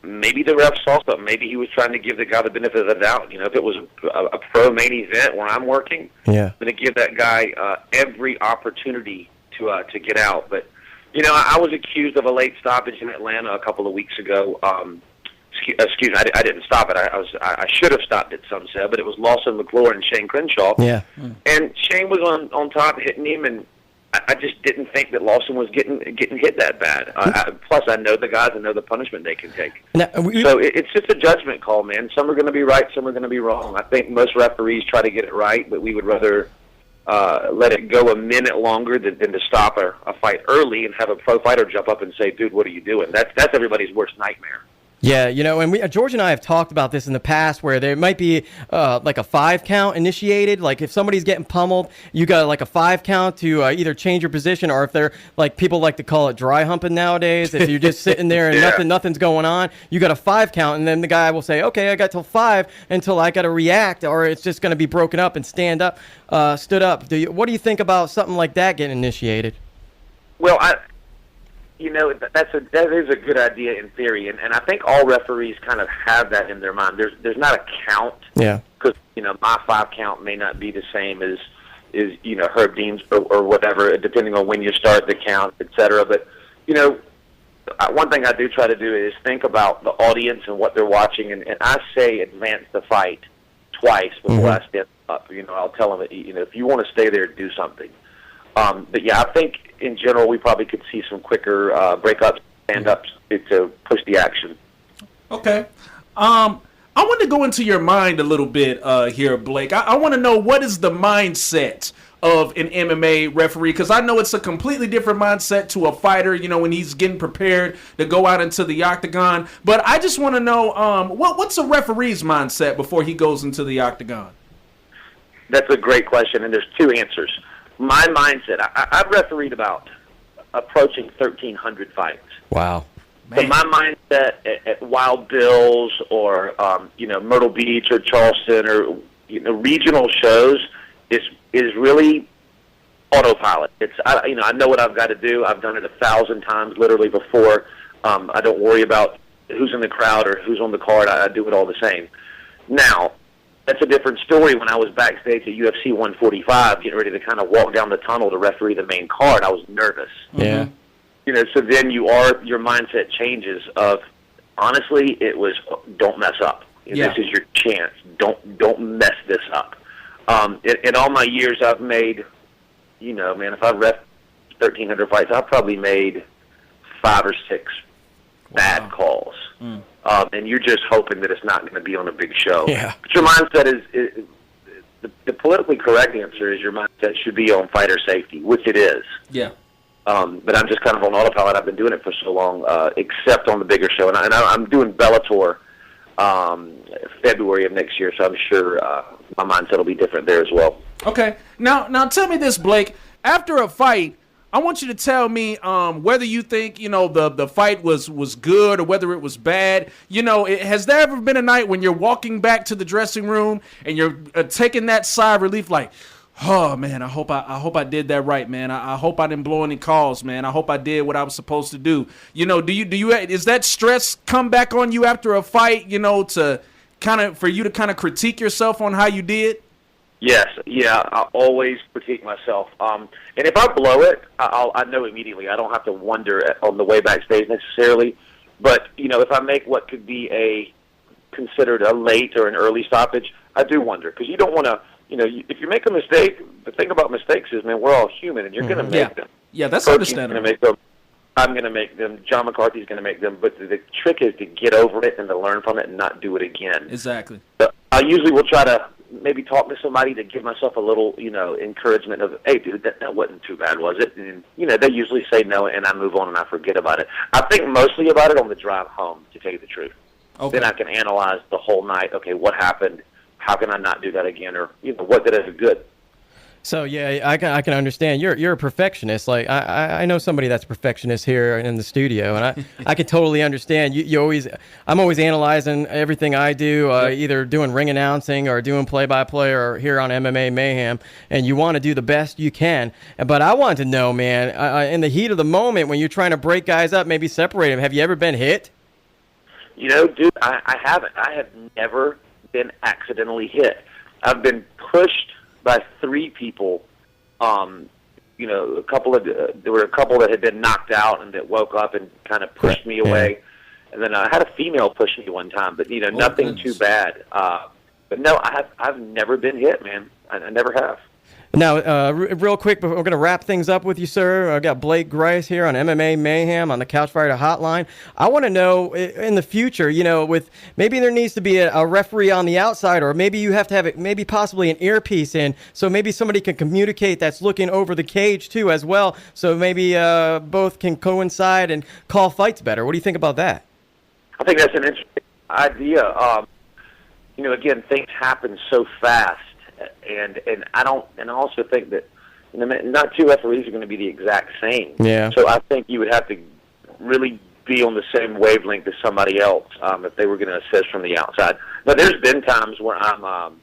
maybe the ref saw something. Maybe he was trying to give the guy the benefit of the doubt. If it was a pro main event where I'm working, I'm going to give that guy every opportunity to get out. But, I was accused of a late stoppage in Atlanta a couple of weeks ago. Excuse me, I didn't stop it. I should have stopped it, some said, but it was Lawson McClure and Shane Crenshaw. Yeah. And Shane was on top hitting him, and I just didn't think that Lawson was getting hit that bad. Plus, I know the guys and know the punishment they can take. Now, so it's just a judgment call, man. Some are going to be right, some are going to be wrong. I think most referees try to get it right, but we would rather let it go a minute longer than to stop a fight early and have a pro fighter jump up and say, dude, what are you doing? That's everybody's worst nightmare. Yeah, and George and I have talked about this in the past where there might be a 5 count initiated. Like if somebody's getting pummeled, you got a 5 count to either change your position, or if they're people like to call it dry humping nowadays. If you're just sitting there and nothing's going on, you got a 5 count, and then the guy will say, okay, I got till 5 until I got to react, or it's just going to be broken up and stood up. What do you think about something like that getting initiated? Well, that is a good idea in theory, and I think all referees kind of have that in their mind. There's not a count, because my 5 count may not be the same as Herb Dean's or whatever, depending on when you start the count, etc. But one thing I do try to do is think about the audience and what they're watching, and I say advance the fight twice before I stand up. I'll tell them, if you want to stay there, do something. But yeah, I think in general we probably could see some quicker breakups, stand-ups to push the action. Okay. I want to go into your mind a little bit here, Blake. I want to know, what is the mindset of an MMA referee? Because I know it's a completely different mindset to a fighter, when he's getting prepared to go out into the octagon. But I just want to know, what's a referee's mindset before he goes into the octagon? That's a great question, and there's 2 answers. My mindset, I've refereed about approaching 1,300 fights. Wow. Man. So my mindset at Wild Bill's or, Myrtle Beach or Charleston or, regional shows is really autopilot. I know what I've got to do. I've done it 1,000 times literally before. I don't worry about who's in the crowd or who's on the card. I do it all the same. Now, that's a different story. When I was backstage at UFC 145, getting ready to kind of walk down the tunnel to referee the main card, I was nervous. Yeah. So then your mindset changes of, honestly, it was, don't mess up. This is your chance. Don't mess this up. In all my years, I've made, if I've ref 1,300 fights, I've probably made 5 or 6 bad calls. And you're just hoping that it's not going to be on a big show. Yeah. But your mindset is the politically correct answer is your mindset should be on fighter safety, which it is. Yeah. But I'm just kind of on autopilot. I've been doing it for so long, except on the bigger show. And I'm doing Bellator February of next year, so I'm sure my mindset will be different there as well. Okay. Now tell me this, Blake. After a fight, I want you to tell me whether you think, the fight was good or whether it was bad. Has there ever been a night when you're walking back to the dressing room and you're taking that sigh of relief like, oh, man, I hope I did that right, man. I hope I didn't blow any calls, man. I hope I did what I was supposed to do. Is that stress come back on you after a fight, for you to kind of critique yourself on how you did? Yes, yeah, I always critique myself. And if I blow it, I know immediately. I don't have to wonder on the way backstage necessarily. But, if I make what could be considered a late or an early stoppage, I do wonder. Because you don't want to, if you make a mistake, the thing about mistakes is, man, we're all human, and you're going to make them. Yeah, that's Coaching's understandable. Gonna make them. I'm going to make them. John McCarthy's going to make them. But the trick is to get over it and to learn from it and not do it again. Exactly. So I usually will try to maybe talk to somebody to give myself a little, encouragement of, hey, dude, that wasn't too bad, was it? And, they usually say no, and I move on and I forget about it. I think mostly about it on the drive home, to tell you the truth. Okay. Then I can analyze the whole night. Okay, what happened? How can I not do that again? Or, what did I do good? So yeah, I can understand. You're a perfectionist. Like I know somebody that's a perfectionist here in the studio, and I can totally understand. I'm always analyzing everything I do, either doing ring announcing or doing play-by-play or here on MMA Mayhem, and you want to do the best you can. But I want to know, man, in the heat of the moment when you're trying to break guys up, maybe separate them, have you ever been hit? Dude, I haven't. I have never been accidentally hit. I've been pushed by 3 people. There were a couple that had been knocked out and that woke up and kind of pushed me away. And then I had a female push me one time, but nothing too bad. But no, I've never been hit, man. I never have. Now, real quick, we're going to wrap things up with you, sir. I got Blake Grice here on MMA Mayhem on the Couch Fighter Hotline. I want to know, in the future, with maybe there needs to be a referee on the outside, or maybe you have to have it, maybe possibly an earpiece in, so maybe somebody can communicate that's looking over the cage too as well, so maybe both can coincide and call fights better. What do you think about that? I think that's an interesting idea. Again, things happen so fast. And I also think that not 2 referees are going to be the exact same. Yeah. So I think you would have to really be on the same wavelength as somebody else if they were going to assist from the outside. But there's been times where I'm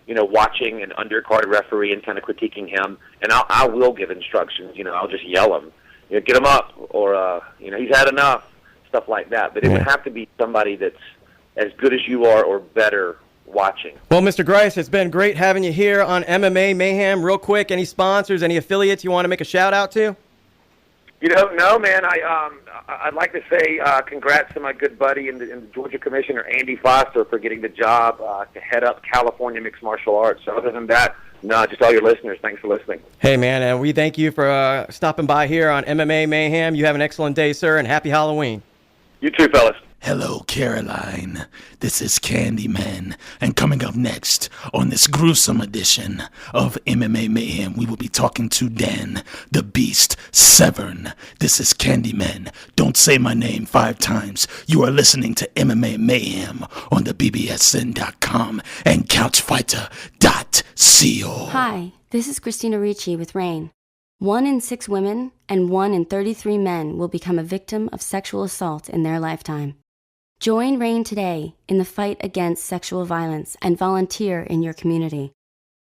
watching an undercard referee and kind of critiquing him, and I will give instructions. I'll just yell him, get him up, or he's had enough, stuff like that. But it would have to be somebody that's as good as you are or better watching. Well, Mr. Grice, it's been great having you here on MMA Mayhem. Real quick, any sponsors, any affiliates you want to make a shout out to? No, man. I'd like to say congrats to my good buddy and the Georgia Commissioner, Andy Foster, for getting the job to head up California Mixed Martial Arts. So other than that, no, just all your listeners, thanks for listening. Hey, man, and we thank you for stopping by here on MMA Mayhem. You have an excellent day, sir, and happy Halloween. You too, fellas. Hello, Caroline. This is Candyman. And coming up next on this gruesome edition of MMA Mayhem, we will be talking to Dan, the Beast Severn. This is Candyman. Don't say my name 5 times. You are listening to MMA Mayhem on the BBSN.com and CouchFighter.co. Hi, this is Christina Ricci with Rain. 1 in 6 women and 1 in 33 men will become a victim of sexual assault in their lifetime. Join RAIN today in the fight against sexual violence and volunteer in your community.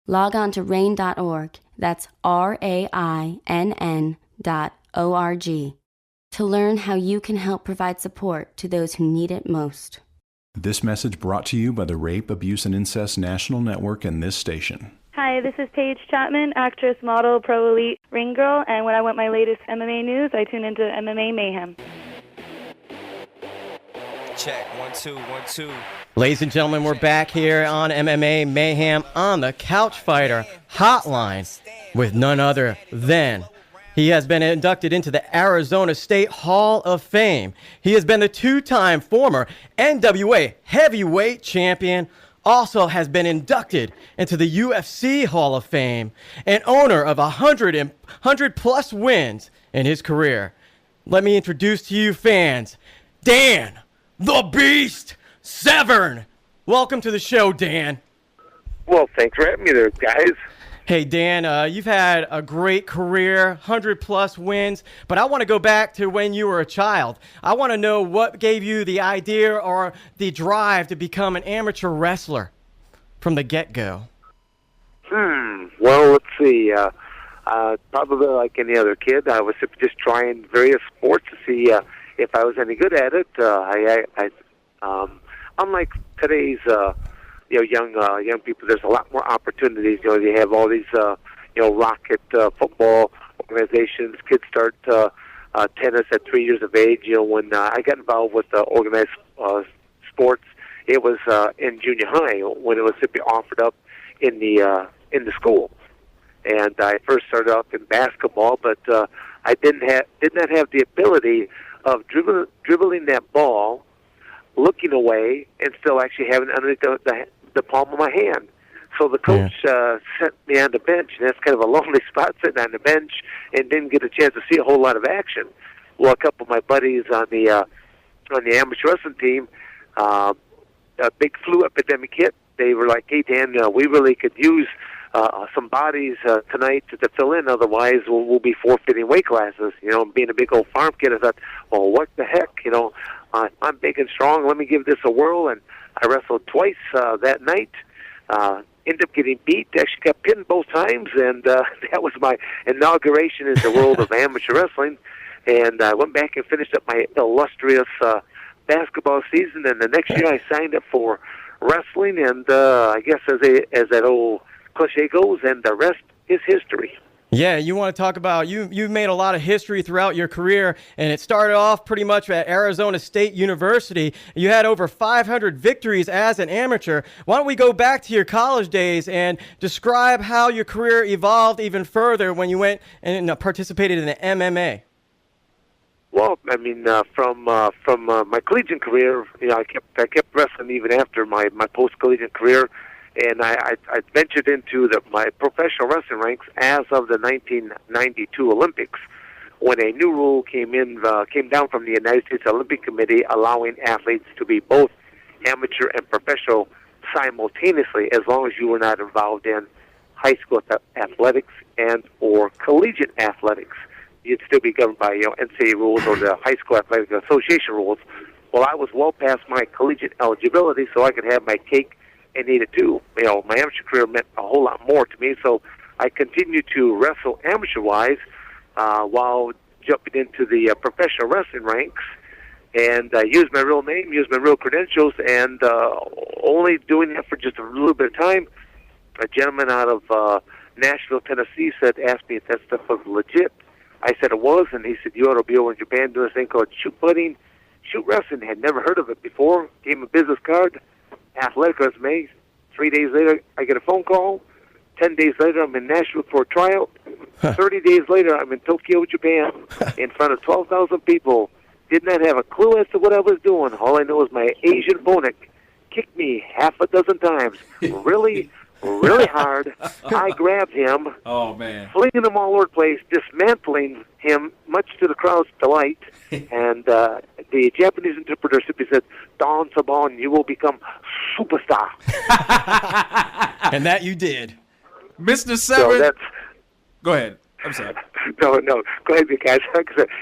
Log on to rain.org, that's RAINN.org, to learn how you can help provide support to those who need it most. This message brought to you by the Rape, Abuse, and Incest National Network and this station. Hi, this is Paige Chapman, actress, model, pro elite ring girl, and when I want my latest MMA news, I tune into MMA Mayhem. Check, 1 2 1 2. Ladies and gentlemen, we're back here on MMA Mayhem on the Couch Fighter Hotline with none other than he has been inducted into the Arizona State Hall of Fame. He has been the 2-time former NWA heavyweight champion, also has been inducted into the UFC Hall of Fame, and owner of 100 plus wins in his career. Let me introduce to you fans, Dan, the Beast Severn. Welcome to the show, Dan. Well, thanks for having me there, guys. Hey, Dan, you've had a great career, 100-plus wins, but I want to go back to when you were a child. I want to know what gave you the idea or the drive to become an amateur wrestler from the get-go. Well, let's see. Probably like any other kid, I was just trying various sports to see if I was any good at it. Unlike today's young people, there's a lot more opportunities. They have all these rocket football organizations. Kids start tennis at 3 years of age. When I got involved with organized sports, it was in junior high when it was simply offered up in the school. And I first started off in basketball, but I did not have the ability of dribbling that ball, looking away, and still actually having it underneath the palm of my hand. So the coach sent me on the bench, and that's kind of a lonely spot, sitting on the bench, and didn't get a chance to see a whole lot of action. Well, a couple of my buddies on the amateur wrestling team, a big flu epidemic hit. They were like, "Hey, Dan, we really could use some bodies tonight to fill in. Otherwise, we'll be forfeiting weight classes." Being a big old farm kid, I thought, well, what the heck? I'm big and strong. Let me give this a whirl. And I wrestled twice that night. Ended up getting beat. Actually got pinned both times. And that was my inauguration in the world of amateur wrestling. And I went back and finished up my illustrious basketball season. And the next year I signed up for wrestling. And I guess as that old cliche goes, and the rest is history. Yeah, you want to talk about, you've made a lot of history throughout your career, and it started off pretty much at Arizona State University. You had over 500 victories as an amateur. Why don't we go back to your college days and describe how your career evolved even further when you went and participated in the MMA? Well, I mean, from my collegiate career, I kept wrestling even after my post-collegiate career. And I ventured into my professional wrestling ranks as of the 1992 Olympics, when a new rule came down from the United States Olympic Committee, allowing athletes to be both amateur and professional simultaneously, as long as you were not involved in high school athletics and or collegiate athletics. You'd still be governed by NCAA rules or the High School Athletic Association rules. Well, I was well past my collegiate eligibility, so I could have my cake and eat it too. My amateur career meant a whole lot more to me, so I continued to wrestle amateur-wise while jumping into the professional wrestling ranks, and used my real name, used my real credentials, and only doing that for just a little bit of time. A gentleman out of Nashville, Tennessee, asked me if that stuff was legit. I said it was, and he said, "You ought to be over in Japan doing this thing called shoot putting, shoot wrestling." Had never heard of it before. Gave him a business card, athletic resume. 3 days later, I get a phone call. 10 days later, I'm in Nashville for a tryout. 30 days later, I'm in Tokyo, Japan, in front of 12,000 people. Did not have a clue as to what I was doing. All I know is my Asian opponent kicked me half a dozen times. Really, really hard. I grabbed him. Oh, man. Flinging him all over the place, dismantling him, much to the crowd's delight. And the Japanese interpreter simply said, "Don Saban, you will become superstar." And that you did. Mr. Severn. So go ahead. I'm sorry. No. Go ahead, guys.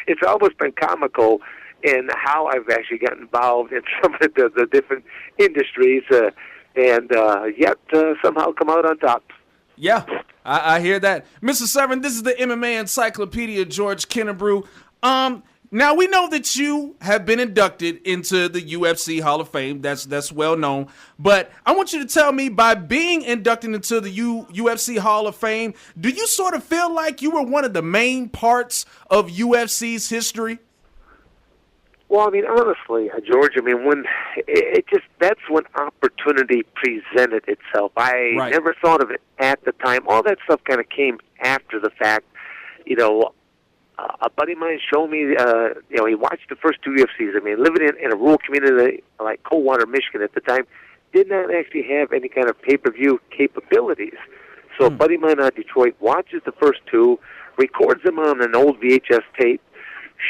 It's almost been comical in how I've actually gotten involved in some of the different industries, and yet somehow come out on top. Yeah, I hear that. Mr. Severn, this is the MMA Encyclopedia, George Kennebrew. Now, we know that you have been inducted into the UFC Hall of Fame. That's well known. But I want you to tell me, by being inducted into the UFC Hall of Fame, do you sort of feel like you were one of the main parts of UFC's history? Well, I mean, honestly, George, I mean, when that's when opportunity presented itself. I never thought of it at the time. All that stuff kind of came after the fact. A buddy of mine showed me, he watched the first two UFCs. I mean, living in a rural community like Coldwater, Michigan at the time, did not actually have any kind of pay-per-view capabilities. So a buddy of mine out of Detroit watches the first two, records them on an old VHS tape,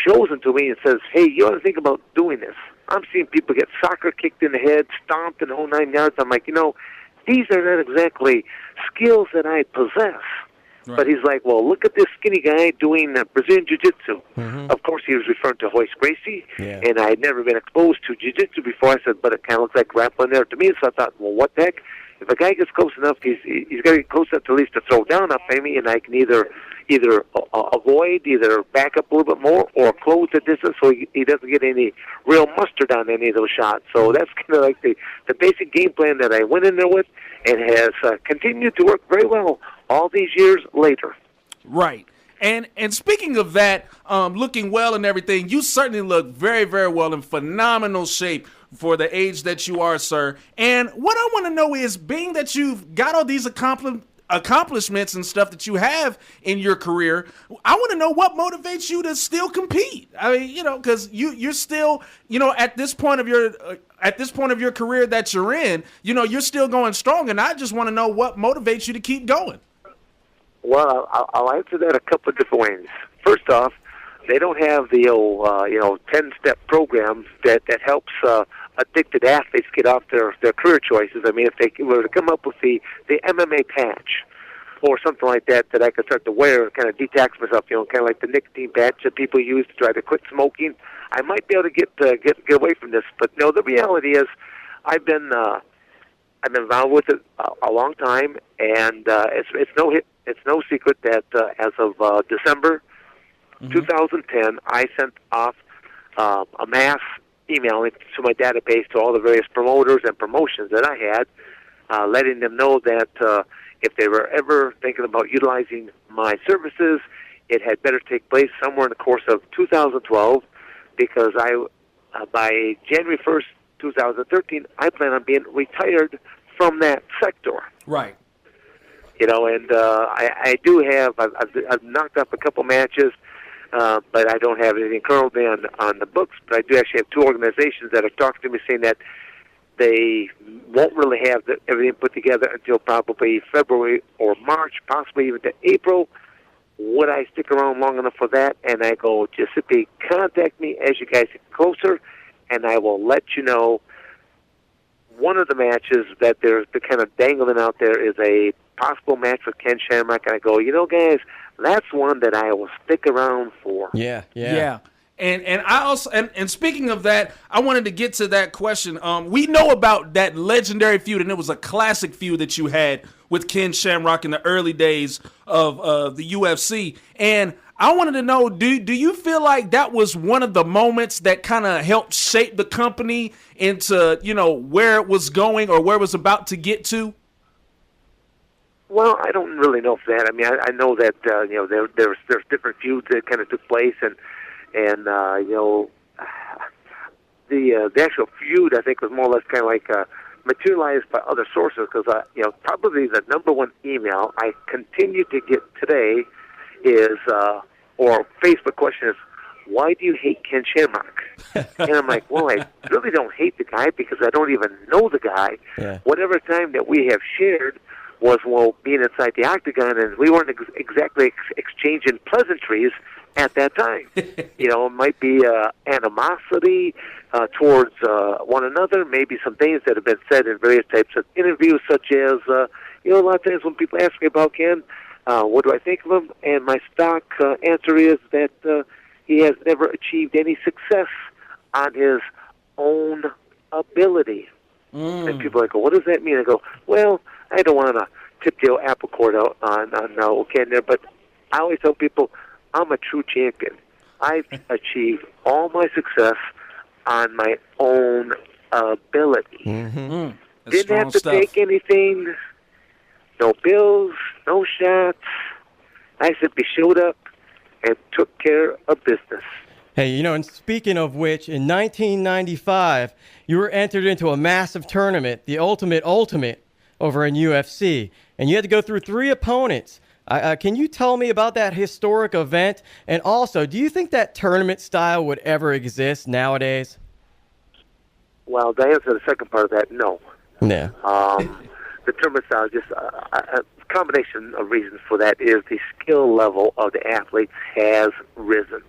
shows them to me and says, "Hey, you ought to think about doing this." I'm seeing people get soccer kicked in the head, stomped in the whole 9 yards. I'm like, these are not exactly skills that I possess. Right. But he's like, well, look at this skinny guy doing Brazilian Jiu-Jitsu. Of course, he was referring to Hoist Gracie, and I had never been exposed to Jiu-Jitsu before. I said, but it kind of looks like grappling there to me. So I thought, well, what the heck? If a guy gets close enough, he's got to get close enough to at least to throw down up at me, and I can either avoid, either back up a little bit more, or close the distance so he doesn't get any real mustard on any of those shots. So that's kind of like the basic game plan that I went in there with, and has continued to work very well all these years later. Right. And speaking of that, looking well and everything, you certainly look very, very well, in phenomenal shape for the age that you are, sir. And what I want to know is, being that you've got all these accomplishments and stuff that you have in your career, I want to know what motivates you to still compete. I mean, because you're still, at this point of your career that you're in, you're still going strong, and I just want to know what motivates you to keep going. Well, I'll answer that a couple of different ways. First off, they don't have the old 10-step program that helps addicted athletes get off their career choices. I mean, if they were to come up with the MMA patch or something like that I could start to wear and kind of detox myself, kind of like the nicotine patch that people use to try to quit smoking, I might be able to get away from this. But no, the reality is, I've been involved with it a long time, and it's no secret that as of December 2010, I sent off a mass email to my database to all the various promoters and promotions that I had, letting them know that if they were ever thinking about utilizing my services, it had better take place somewhere in the course of 2012, because by January 1st, 2013, I plan on being retired from that sector. Right. And I do have, I've knocked up a couple matches, but I don't have anything currently on the books. But I do actually have two organizations that are talking to me saying that they won't really have everything put together until probably February or March, possibly even to April. Would I stick around long enough for that? And I go, just simply contact me as you guys get closer, and I will let you know. One of the matches that they're kind of dangling out there is a possible match with Ken Shamrock, and I go, guys, that's one that I will stick around for. Yeah. And I also, and speaking of that, I wanted to get to that question. We know about that legendary feud, and it was a classic feud that you had with Ken Shamrock in the early days of the UFC. And I wanted to know, do you feel like that was one of the moments that kind of helped shape the company into, where it was going or where it was about to get to? Well, I don't really know for that. I mean, I know that there's different feuds that kind of took place, and the actual feud, I think, was more or less kind of like materialized by other sources, because probably the number one email I continue to get today is, or Facebook question is, why do you hate Ken Shamrock? And I'm like, well, I really don't hate the guy because I don't even know the guy. Yeah. Whatever time that we have shared was, being inside the octagon, and we weren't exactly exchanging pleasantries at that time. It might be animosity towards one another, maybe some things that have been said in various types of interviews, such as, a lot of times when people ask me about Ken, what do I think of him? And my stock answer is that he has never achieved any success on his own ability. And people are like, what does that mean? I go, well, I don't want to tip the apple cord out on Ken there, but I always tell people I'm a true champion. I've achieved all my success on my own ability. Didn't have to take anything, no bills, no shots. I simply showed up and took care of business. Hey, and speaking of which, in 1995, you were entered into a massive tournament, the Ultimate, over in UFC, and you had to go through 3 opponents. Can you tell me about that historic event? And also, do you think that tournament style would ever exist nowadays? Well, to answer the second part of that, no. Yeah. The tournament style, just a combination of reasons for that is the skill level of the athletes has risen.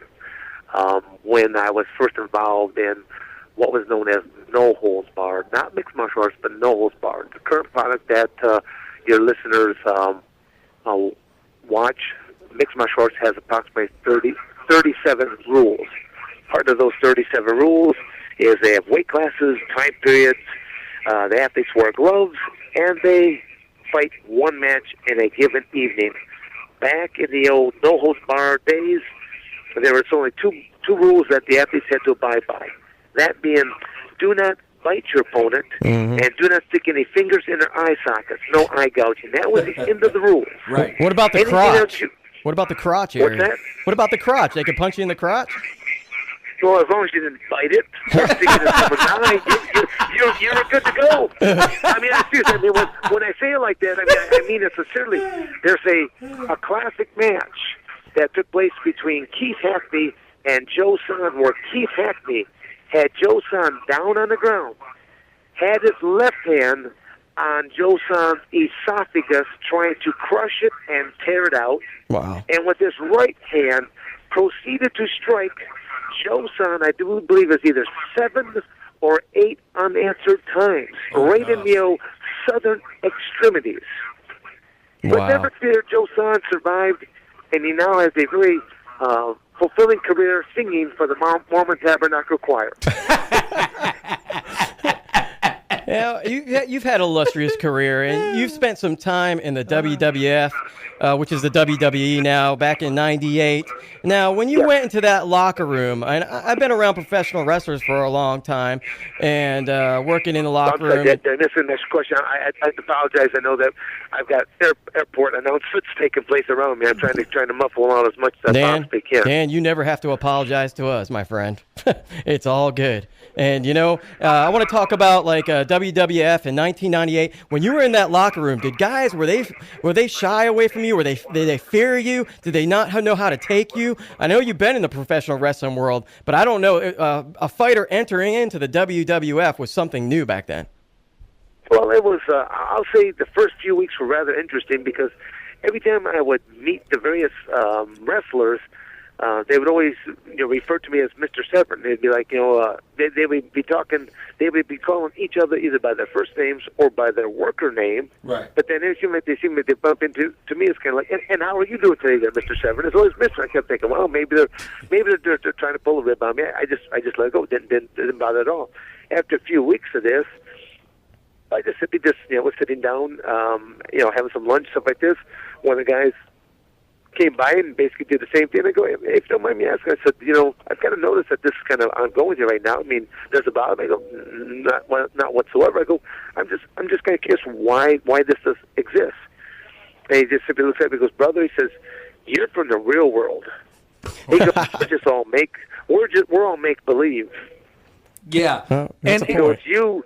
When I was first involved in what was known as no holds barred, not mixed martial arts, but no holds barred. The current product that your listeners watch, mixed martial arts, has approximately 37 rules. Part of those 37 rules is they have weight classes, time periods, the athletes wear gloves, and they fight one match in a given evening. Back in the old no-holds-barred days, there was only two rules that the athletes had to abide by. That being, do not bite your opponent, and do not stick any fingers in their eye sockets. No eye gouging. That was the end of the rules. Right. What about the Anything crotch? else What about the crotch area? What's that? What about the crotch? They could punch you in the crotch? Well, as long as you didn't bite it, or stick it in someone's eye, you're good to go. I mean, seriously, when I say it like that, I mean it sincerely. There's a classic match that took place between Keith Hackney and Joe Son, where Keith Hackney had Joe Son down on the ground, had his left hand on Joe Son's esophagus, trying to crush it and tear it out. Wow. And with his right hand, proceeded to strike Joe Son, I do believe, is either 7 or 8 unanswered times, right in the old southern extremities. But never fear, Joe Son survived, and he now has a very fulfilling career singing for the Mormon Tabernacle Choir. Yeah, you've had an illustrious career, and you've spent some time in the WWF, which is the WWE now, back in '98. Now, when you went into that locker room, and I've been around professional wrestlers for a long time, and working in the locker room. This is the next question. I apologize. I know that I've got airport announcements taking place around me. I'm trying to muffle out as much as I possibly can. Dan, you never have to apologize to us, my friend. It's all good. And, I want to talk about, like, WWF in 1998. When you were in that locker room, did guys, were they shy away from you? Did they fear you? Did they not know how to take you? I know you've been in the professional wrestling world, but I don't know. A fighter entering into the WWF was something new back then. Well, it was, I'll say the first few weeks were rather interesting because every time I would meet the various wrestlers, they would always refer to me as Mr. Severn. They'd be like, they would be talking, they would be calling each other either by their first names or by their worker name. Right. But then it seemed like they bump into, to me, it's kind of like, and how are you doing today there, Mr. Severn? It's always Mr. I kept thinking, well, maybe they're trying to pull a rib on me. I just let it go. Didn't bother at all. After a few weeks of this, I just was sitting down, having some lunch, stuff like this. One of the guys came by and basically did the same thing. I go, hey, if you don't mind me asking, I said, I've got to notice that this is kind of ongoing here right now. I mean, does it bother me? I go, not whatsoever. I go, I'm just kind of curious why this exists. And he just simply looks at me and goes, brother, he says, you're from the real world. He goes, we're all make believe. Yeah. And he goes, you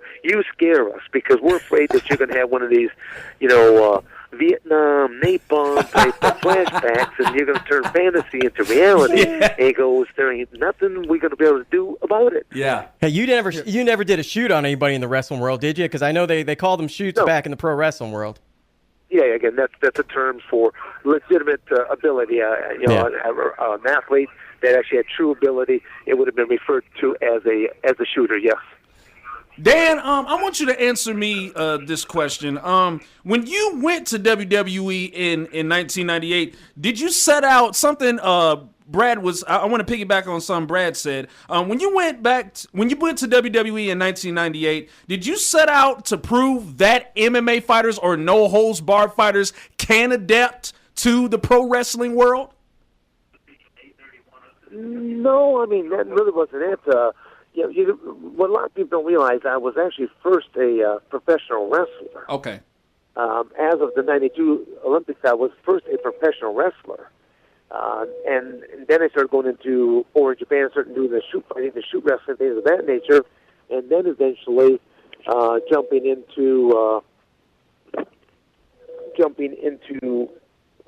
scare us because we're afraid that you're going to have one of these, Vietnam, napalm type of flashbacks, and you're going to turn fantasy into reality. Yeah. And he goes, there ain't nothing we're going to be able to do about it. Yeah. Hey, you never did a shoot on anybody in the wrestling world, did you? Because I know they called them shoots back in the pro wrestling world. Yeah, again, that's a term for legitimate ability. An athlete that actually had true ability, it would have been referred to as a shooter. Yes. Dan, I want you to answer me this question. When you went to WWE in 1998, did you set out something? Brad was. I want to piggyback on something Brad said. When you went to WWE in 1998, did you set out to prove that MMA fighters or no holds barred fighters can adapt to the pro wrestling world? No, I mean that really wasn't it. What a lot of people don't realize, I was actually first a professional wrestler. Okay. As of the '92 Olympics, I was first a professional wrestler. And then I started going over Japan, started doing the shoot fighting, the shoot wrestling, things of that nature, and then eventually jumping into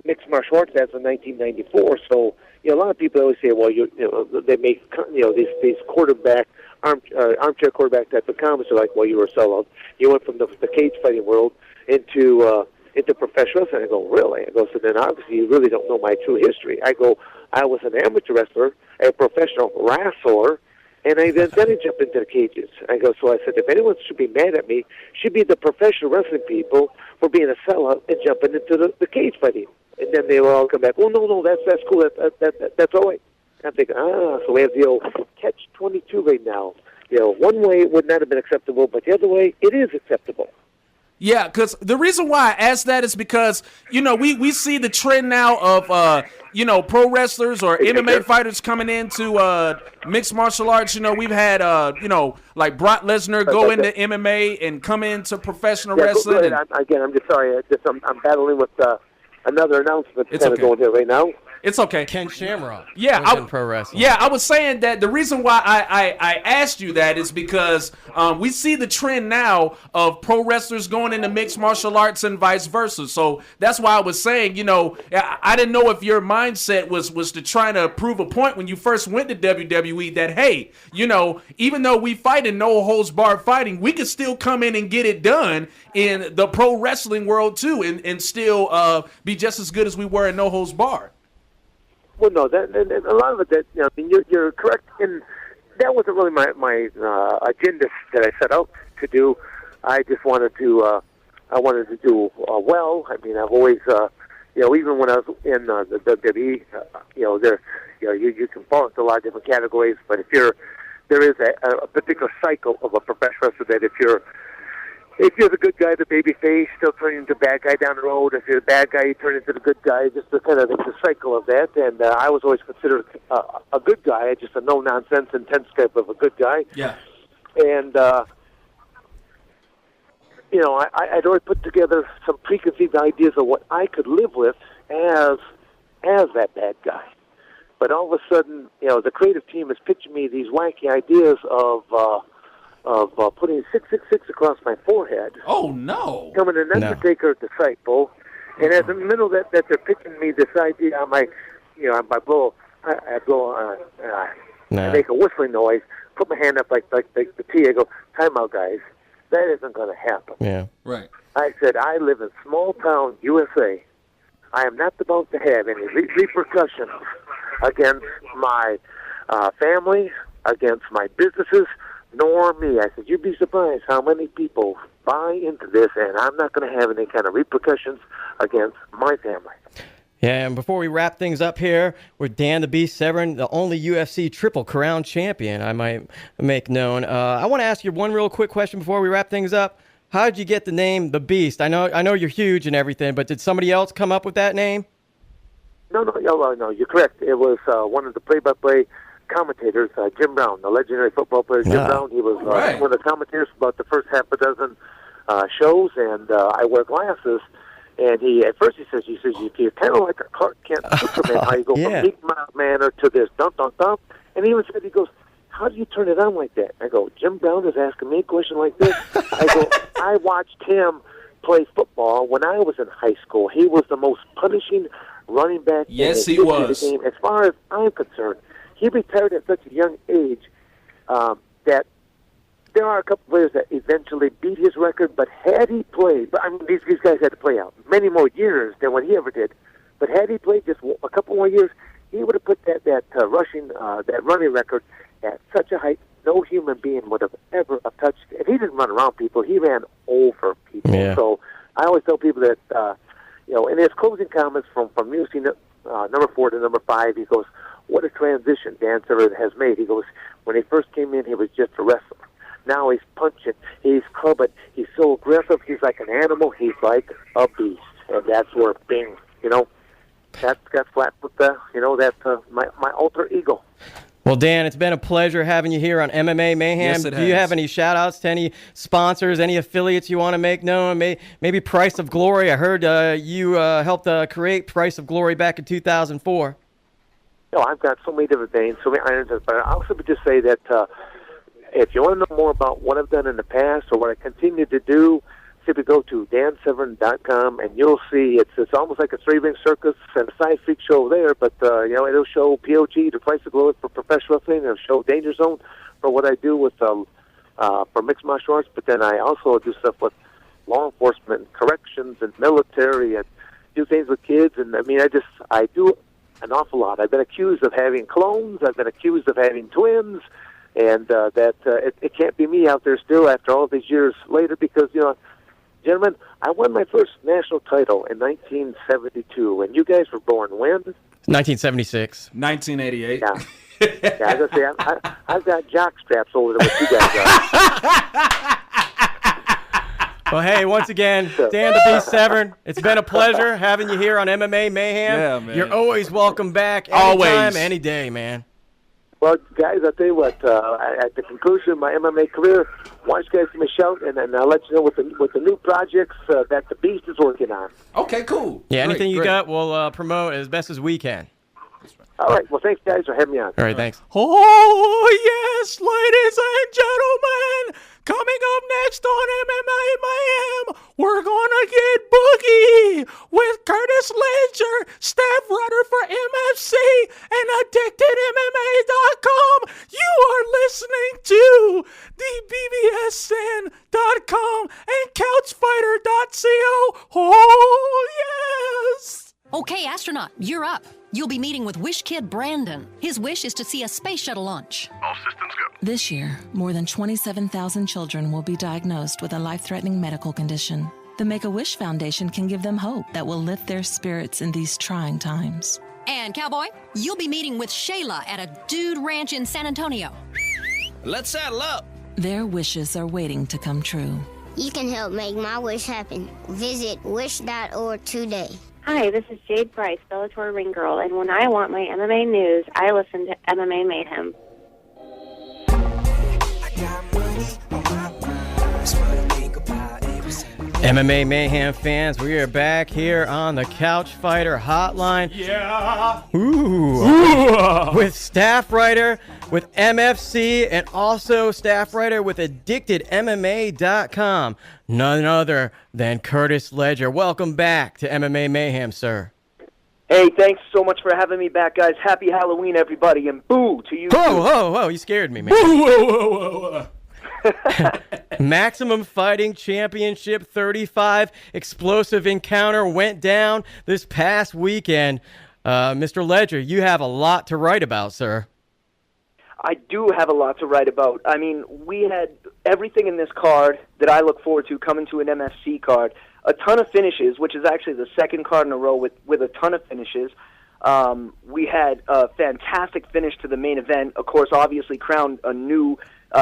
mixed martial arts as of 1994. So, a lot of people always say, well, they make these quarterback armchair quarterback type of comments. They're like, well, you were a sellout. You went from the cage fighting world into professional wrestling. I go, really? I go, so then obviously you really don't know my true history. I go, I was an amateur wrestler, a professional wrestler, And then I jumped into the cages. I go, so I said, if anyone should be mad at me, should be the professional wrestling people for being a sellout and jumping into the cage fighting. And then they will all come back, oh, no, that's cool, that's all right. And I'm thinking, so we have the old catch-22 right now. One way it would not have been acceptable, but the other way, it is acceptable. Yeah, because the reason why I asked that is because, we see the trend now of, pro wrestlers or MMA fighters coming into mixed martial arts. We've had, like Brock Lesnar go into MMA and come into professional wrestling. Go ahead. I'm just sorry. I'm battling with another announcement kind of going here right now. It's okay. Ken Shamrock. Yeah, was in pro wrestling. Yeah, I was saying that the reason why I asked you that is because we see the trend now of pro wrestlers going into mixed martial arts and vice versa. So that's why I was saying, I didn't know if your mindset was to try to prove a point when you first went to WWE that, hey, even though we fight in no holds barred fighting, we can still come in and get it done in the pro wrestling world too, and still be just as good as we were in no holds barred. Well, no, and a lot of it, you're correct, and that wasn't really my agenda that I set out to do. I just wanted to, do well. I mean, I've always, even when I was in the WWE, you can fall into a lot of different categories, but there is a particular cycle of a professional wrestler that if you're the good guy, the baby face, still turning into the bad guy down the road. If you're the bad guy, you turn into the good guy. Just the cycle of that. And I was always considered a good guy, just a no-nonsense, intense type of a good guy. Yeah. And, I'd already put together some preconceived ideas of what I could live with as that bad guy. But all of a sudden, the creative team is pitching me these wacky ideas of putting 666 across my forehead. Oh, no. Becoming an Undertaker disciple. And as in the middle of that they're pitching me this idea, I make a whistling noise, put my hand up like the T, I go, time out, guys. That isn't going to happen. Yeah. Right. I said, I live in small-town USA. I am not about to have any repercussions against my family, against my businesses, nor me. I said, you'd be surprised how many people buy into this, and I'm not going to have any kind of repercussions against my family. Yeah, and before we wrap things up here, with Dan the Beast Severn, the only UFC Triple Crown champion, I might make known. I want to ask you one real quick question before we wrap things up. How did you get the name The Beast? I know you're huge and everything, but did somebody else come up with that name? No, you're correct. It was one of the play-by-play commentators, Jim Brown, the legendary football player Jim Brown. He was one of the commentators for about the first half a dozen shows, and I wear glasses. And at first he says, you're kind of like a Clark Kent Superman. How you go from big mouth manner to this dump. And he even said, he goes, how do you turn it on like that? I go, Jim Brown is asking me a question like this? I go, I watched him play football when I was in high school. He was the most punishing running back in the was. game. As far as I'm concerned, he retired at such a young age that there are a couple players that eventually beat his record, but had he played, these guys had to play out many more years than what he ever did, but had he played just a couple more years, he would have put that running record at such a height no human being would have ever touched it. And he didn't run around people, he ran over people. Yeah. So I always tell people that, in his closing comments from UFC number 4 to number 5, he goes, what a transition Dan Severn has made. He goes, when he first came in, he was just a wrestler. Now he's punching, he's clubbing, he's so aggressive, he's like an animal, he's like a beast. And that's where Bing, that got flat with my alter ego. Well, Dan, it's been a pleasure having you here on MMA Mayhem. Yes, it Do you has. have any shout-outs to any sponsors, any affiliates you want to make known? Maybe Price of Glory. I heard you helped create Price of Glory back in 2004. No, I've got so many different things, so many irons, but I also would just say that if you want to know more about what I've done in the past or what I continue to do, simply go to dansevern.com and you'll see it's almost like a three-ring circus and a side freak show there, but it'll show POG, the Price of Glory for professional wrestling, it'll show Danger Zone for what I do with for mixed martial arts, but then I also do stuff with law enforcement, and corrections, and military, and do things with kids, and I do an awful lot. I've been accused of having clones, I've been accused of having twins, and it can't be me out there still after all these years later, because, gentlemen, I won my first national title in 1972, and you guys were born when? 1976. 1988. Yeah. Yeah, I was going to say, I've got jock straps older than what you guys are. Well, hey, once again, Dan the Beast Severn, it's been a pleasure having you here on MMA Mayhem. Yeah, man. You're always welcome back anytime, any day, man. Well, guys, I'll tell you what, at the conclusion of my MMA career, why don't you guys give me a shout, and then I'll let you know what the new projects that the Beast is working on. Okay, cool. Yeah, great, anything you great. got, we'll promote as best as we can. All right, well, thanks, guys, for having me on. All right, thanks. Oh, yes, ladies and gentlemen, coming up next on MMA Mayhem, we're gonna get boogie with Curtis Ledger, staff writer for MFC and AddictedMMA.com. You are listening to the BBSN.com and CouchFighter.co. Oh, yes! Okay, astronaut, you're up. You'll be meeting with Wish Kid Brandon. His wish is to see a space shuttle launch. All systems go. This year, more than 27,000 children will be diagnosed with a life-threatening medical condition. The Make-A-Wish Foundation can give them hope that will lift their spirits in these trying times. And, Cowboy, you'll be meeting with Shayla at a dude ranch in San Antonio. Let's saddle up. Their wishes are waiting to come true. You can help make my wish happen. Visit wish.org today. Hi, this is Jade Price, Bellator Ring Girl, and when I want my MMA news, I listen to MMA Mayhem. MMA Mayhem fans, we are back here on the Couch Fighter Hotline. Yeah. Ooh. With staff writer with MFC and also staff writer with AddictedMMA.com. None other than Curtis Ledger. Welcome back to MMA Mayhem, sir. Hey, thanks so much for having me back, guys. Happy Halloween, everybody, and boo to you. Whoa, you scared me, man. Whoa. Maximum Fighting Championship 35 explosive encounter went down this past weekend. Mr. Ledger, you have a lot to write about, sir. I do have a lot to write about. I mean, we had everything in this card that I look forward to coming to an MFC card. A ton of finishes, which is actually the second card in a row with a ton of finishes. We had a fantastic finish to the main event. Of course, obviously crowned a new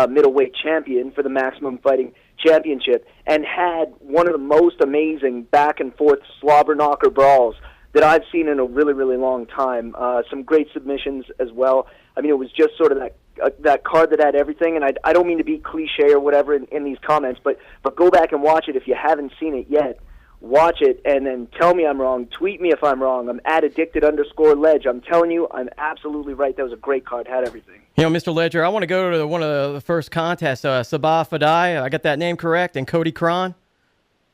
middleweight champion for the Maximum Fighting Championship, and had one of the most amazing back-and-forth slobber knocker brawls that I've seen in a really, really long time. Some great submissions as well. I mean, it was just sort of that card that had everything, and I don't mean to be cliche or whatever in these comments, but go back and watch it if you haven't seen it yet. Watch it and then tell me I'm wrong. Tweet me if I'm wrong. I'm at @addicted_ledge. I'm telling you, I'm absolutely right. That was a great card. Had everything. You know, Mr. Ledger, I want to go to one of the first contests. Sabah Fadai, I got that name correct, and Cody Cron.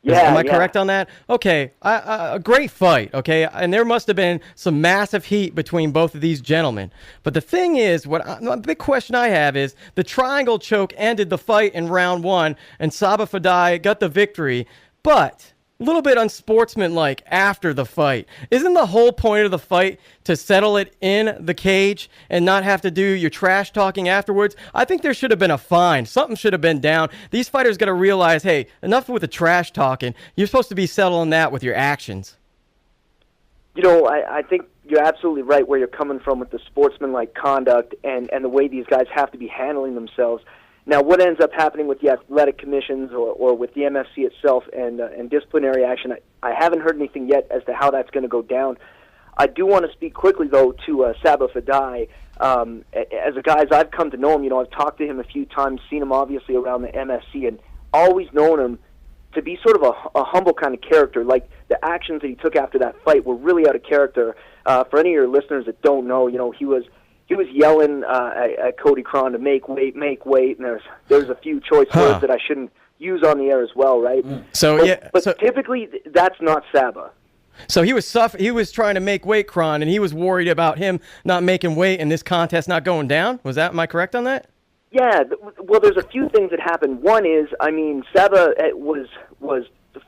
Yeah, Am I correct on that? Okay, a great fight, okay? And there must have been some massive heat between both of these gentlemen. But the thing is, the big question I have is, the triangle choke ended the fight in round 1, and Sabah Fadai got the victory. But a little bit unsportsmanlike after the fight. Isn't the whole point of the fight to settle it in the cage and not have to do your trash talking afterwards? I think there should have been a fine. Something should have been down. These fighters got to realize, hey, enough with the trash talking. You're supposed to be settling that with your actions. You know, I think you're absolutely right where you're coming from with the sportsmanlike conduct and the way these guys have to be handling themselves. Now, what ends up happening with the athletic commissions or with the MFC itself and disciplinary action, I haven't heard anything yet as to how that's going to go down. I do want to speak quickly, though, to Sabah Fadai. As a guy, as I've come to know him, you know, I've talked to him a few times, seen him obviously around the MFC, and always known him to be sort of a humble kind of character. Like, the actions that he took after that fight were really out of character. For any of your listeners that don't know, you know, he was yelling at Cody Cron to make weight, and there's a few choice words that I shouldn't use on the air as well, right? But typically that's not Sabah. So he was trying to make weight, Cron, and he was worried about him not making weight and this contest not going down. Am I correct on that? Yeah. Well, there's a few things that happened. One is, I mean, Sabah was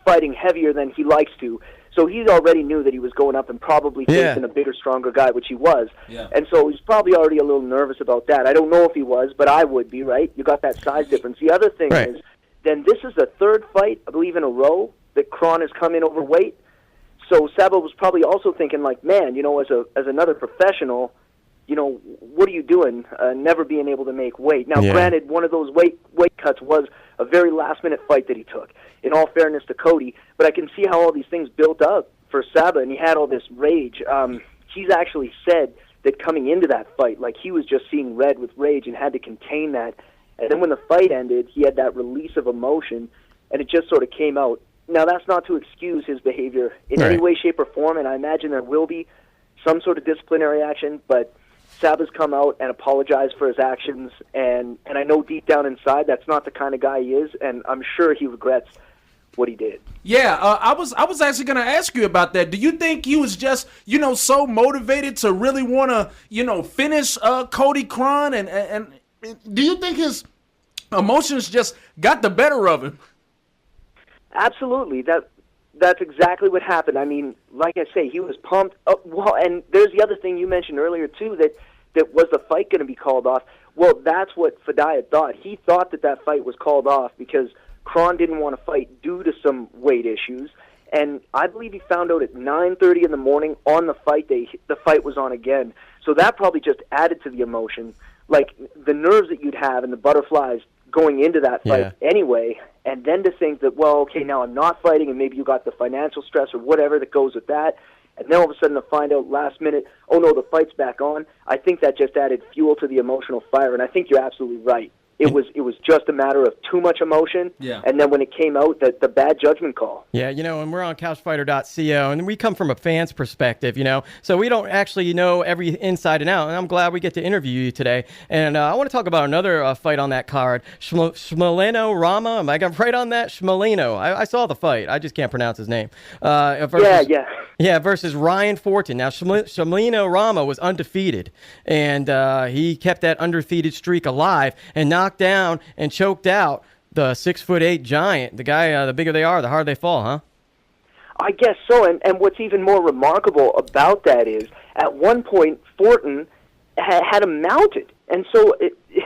fighting heavier than he likes to. So he already knew that he was going up and probably facing a bigger, stronger guy, which he was. Yeah. And so he's probably already a little nervous about that. I don't know if he was, but I would be, right? You got that size difference. The other thing is, then this is the third fight, I believe, in a row that Kron has come in overweight. So Saba was probably also thinking, like, man, you know, as another professional, you know, what are you doing, never being able to make weight? Now, granted, one of those weight cuts was a very last-minute fight that he took, in all fairness to Cody, but I can see how all these things built up for Saba, and he had all this rage. He's actually said that coming into that fight, like, he was just seeing red with rage and had to contain that. And then when the fight ended, he had that release of emotion, and it just sort of came out. Now, that's not to excuse his behavior in any way, shape, or form, and I imagine there will be some sort of disciplinary action, but Saba's come out and apologized for his actions, and I know deep down inside that's not the kind of guy he is, and I'm sure he regrets what he did. Yeah, I was actually going to ask you about that. Do you think he was just, you know, so motivated to really want to, you know, finish Cody Kron, and do you think his emotions just got the better of him? Absolutely. That's exactly what happened. I mean, like I say, he was pumped. Oh, well, and there's the other thing you mentioned earlier, too, that was the fight going to be called off. Well, that's what Fedaya thought. He thought that fight was called off because Kron didn't want to fight due to some weight issues. And I believe he found out at 9:30 in the morning on the fight day, the fight was on again. So that probably just added to the emotion. Like, the nerves that you'd have and the butterflies going into that fight anyway, and then to think that, well, okay, now I'm not fighting, and maybe you got the financial stress or whatever that goes with that, and then all of a sudden to find out last minute, oh no, the fight's back on, I think that just added fuel to the emotional fire, and I think you're absolutely right. It was just a matter of too much emotion, and then when it came out, the bad judgment call. Yeah, you know, and we're on couchfighter.co, and we come from a fan's perspective, you know, so we don't actually know every inside and out, and I'm glad we get to interview you today. And I want to talk about another fight on that card, Shmaleno Rama. Am I got right on that? Shmaleno. I saw the fight. I just can't pronounce his name. Versus Ryan Fortin. Now, Shmaleno Rama was undefeated, and he kept that undefeated streak alive and knocked down and choked out the 6'8" giant. The guy, the bigger they are, the harder they fall, huh? I guess so. And what's even more remarkable about that is, at one point, Fortin had him mounted. And so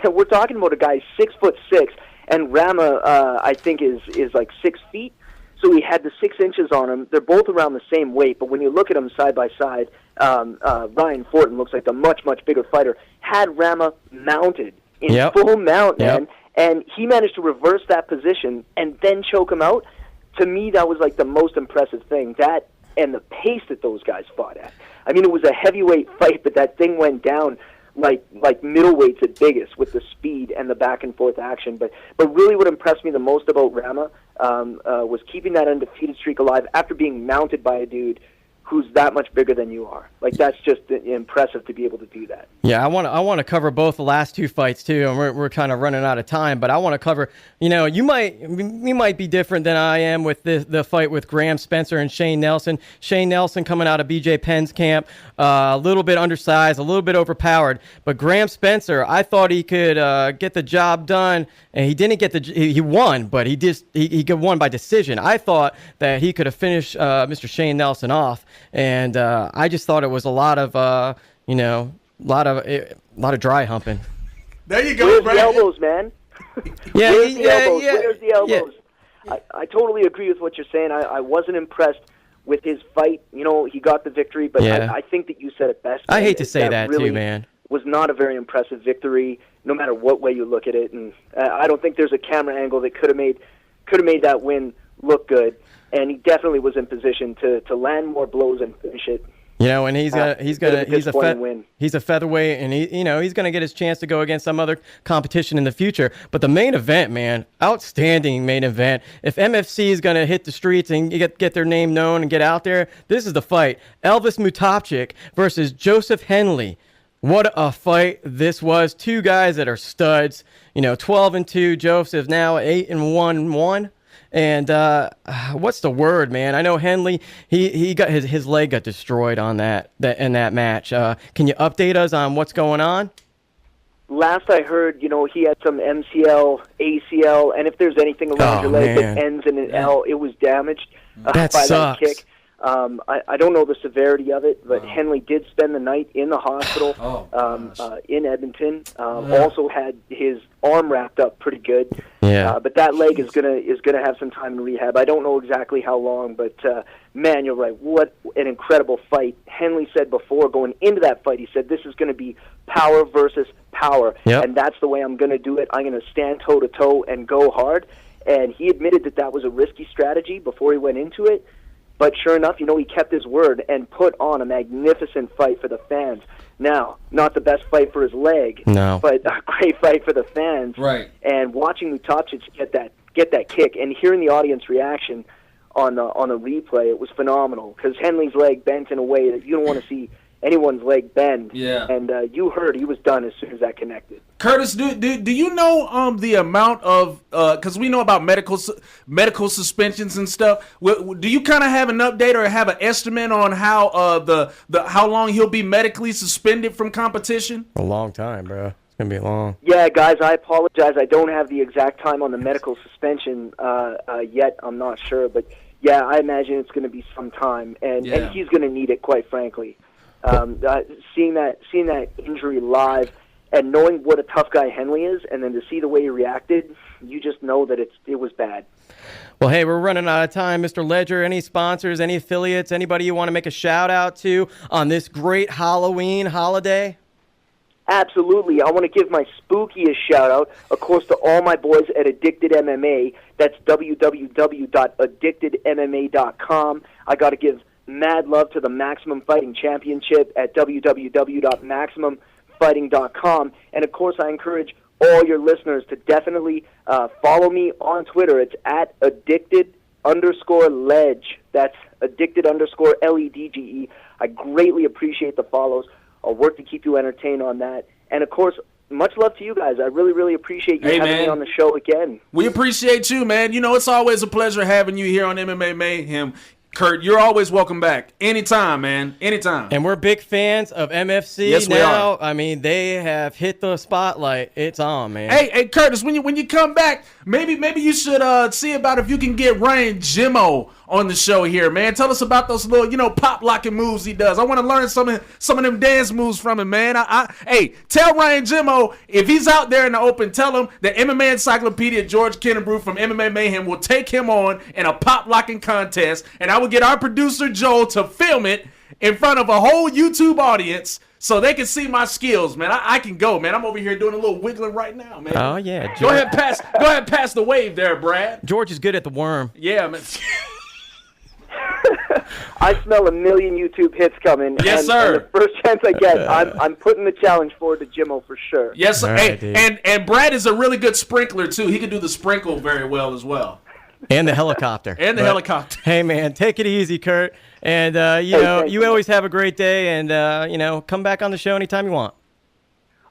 we're talking about a guy 6'6", and Rama, I think, is like 6 feet. So he had the 6 inches on him. They're both around the same weight, but when you look at them side by side, Ryan Fortin looks like the much, much bigger fighter. Had Rama mounted in full mount, man, and he managed to reverse that position and then choke him out. To me, that was like the most impressive thing. That and the pace that those guys fought at. I mean, it was a heavyweight fight, but that thing went down like middleweights at biggest with the speed and the back and forth action. But really, what impressed me the most about Rama was keeping that undefeated streak alive after being mounted by a dude who's that much bigger than you are. Like, that's just impressive to be able to do that. Yeah, I want to cover both the last two fights too, and we're kind of running out of time. But I want to cover. You know, we might be different than I am with the fight with Graham Spencer and Shane Nelson. Shane Nelson coming out of BJ Penn's camp, a little bit undersized, a little bit overpowered. But Graham Spencer, I thought he could get the job done, and he didn't get he won, but he won by decision. I thought that he could have finished Mr. Shane Nelson off. And I just thought it was a lot of, a lot of dry humping. There you go, Where's Brad. the elbows, man? Where's the elbows? I totally agree with what you're saying. I wasn't impressed with his fight. You know, he got the victory, but I think that you said it best. I hate to say that really too, man. Was not a very impressive victory, no matter what way you look at it. And I don't think there's a camera angle that could have made that win look good. And he definitely was in position to land more blows and finish it. You know, and he's a featherweight, and he's going to get his chance to go against some other competition in the future. But the main event, man, outstanding main event. If MFC is going to hit the streets and get their name known and get out there, this is the fight: Elvis Mutapchik versus Joseph Henley. What a fight this was! Two guys that are studs. 12-2. Joseph now 8-1-1. And what's the word, man? I know Henley, he got his leg got destroyed on that in that match. Can you update us on what's going on? Last I heard, he had some MCL, ACL, and if there's anything around your leg that ends in an L, it was damaged by that kick. I don't know the severity of it, but Henley did spend the night in the hospital in Edmonton. Also had his arm wrapped up pretty good. Yeah. But that leg is gonna have some time in rehab. I don't know exactly how long, but man, you're right. What an incredible fight. Henley said before going into that fight, he said this is going to be power versus power, and that's the way I'm going to do it. I'm going to stand toe to toe and go hard. And he admitted that was a risky strategy before he went into it. But sure enough, he kept his word and put on a magnificent fight for the fans. Now, not the best fight for his leg, but a great fight for the fans. Right. And watching Mutapcic get that kick and hearing the audience reaction on the replay, it was phenomenal because Henley's leg bent in a way that you don't want to see anyone's leg bend. Yeah. And you heard he was done as soon as that connected. Curtis, do you know the amount of because we know about medical suspensions and stuff? Do you kind of have an update or have an estimate on how how long he'll be medically suspended from competition? A long time, bro. It's gonna be long. Yeah, guys, I apologize. I don't have the exact time on the medical suspension yet. I'm not sure, but yeah, I imagine it's going to be some time, and he's going to need it, quite frankly. Seeing that injury live and knowing what a tough guy Henley is, and then to see the way he reacted, you just know that it was bad. Well, hey, we're running out of time. Mr. Ledger, any sponsors, any affiliates, anybody you want to make a shout-out to on this great Halloween holiday? Absolutely. I want to give my spookiest shout-out, of course, to all my boys at Addicted MMA. That's www.addictedmma.com. I got to give mad love to the Maximum Fighting Championship at www.maximumfighting.com. And, of course, I encourage all your listeners to definitely follow me on Twitter. It's at addicted_ledge. That's addicted_LEDGE. I greatly appreciate the follows. I'll work to keep you entertained on that. And, of course, much love to you guys. I really, really appreciate you having me on the show again. We appreciate you, man. It's always a pleasure having you here on MMA Mayhem. Kurt, you're always welcome back. Anytime, man. Anytime. And we're big fans of MFC. Yes, now. we are. I mean, they have hit the spotlight. It's on, man. Hey, Curtis, when you come back, maybe you should see about if you can get Ryan Jimmo on the show here, man. Tell us about those little, pop locking moves he does. I want to learn some of them dance moves from him, man. Hey, tell Ryan Jimmo if he's out there in the open, tell him that MMA Encyclopedia George Kennebrew from MMA Mayhem will take him on in a pop locking contest, and I will get our producer Joel to film it in front of a whole YouTube audience so they can see my skills, man. I can go, man. I'm over here doing a little wiggling right now, man. Oh yeah. Go ahead, pass the wave there, Brad. George is good at the worm. Yeah, man. I smell a million YouTube hits coming. Yes, sir. And the first chance I get, I'm putting the challenge forward to Jimmo for sure. Yes, sir. Right, and Brad is a really good sprinkler too. He can do the sprinkle very well as well. And the helicopter. Helicopter. Hey, man, take it easy, Kurt. And, you always have a great day. And, come back on the show anytime you want.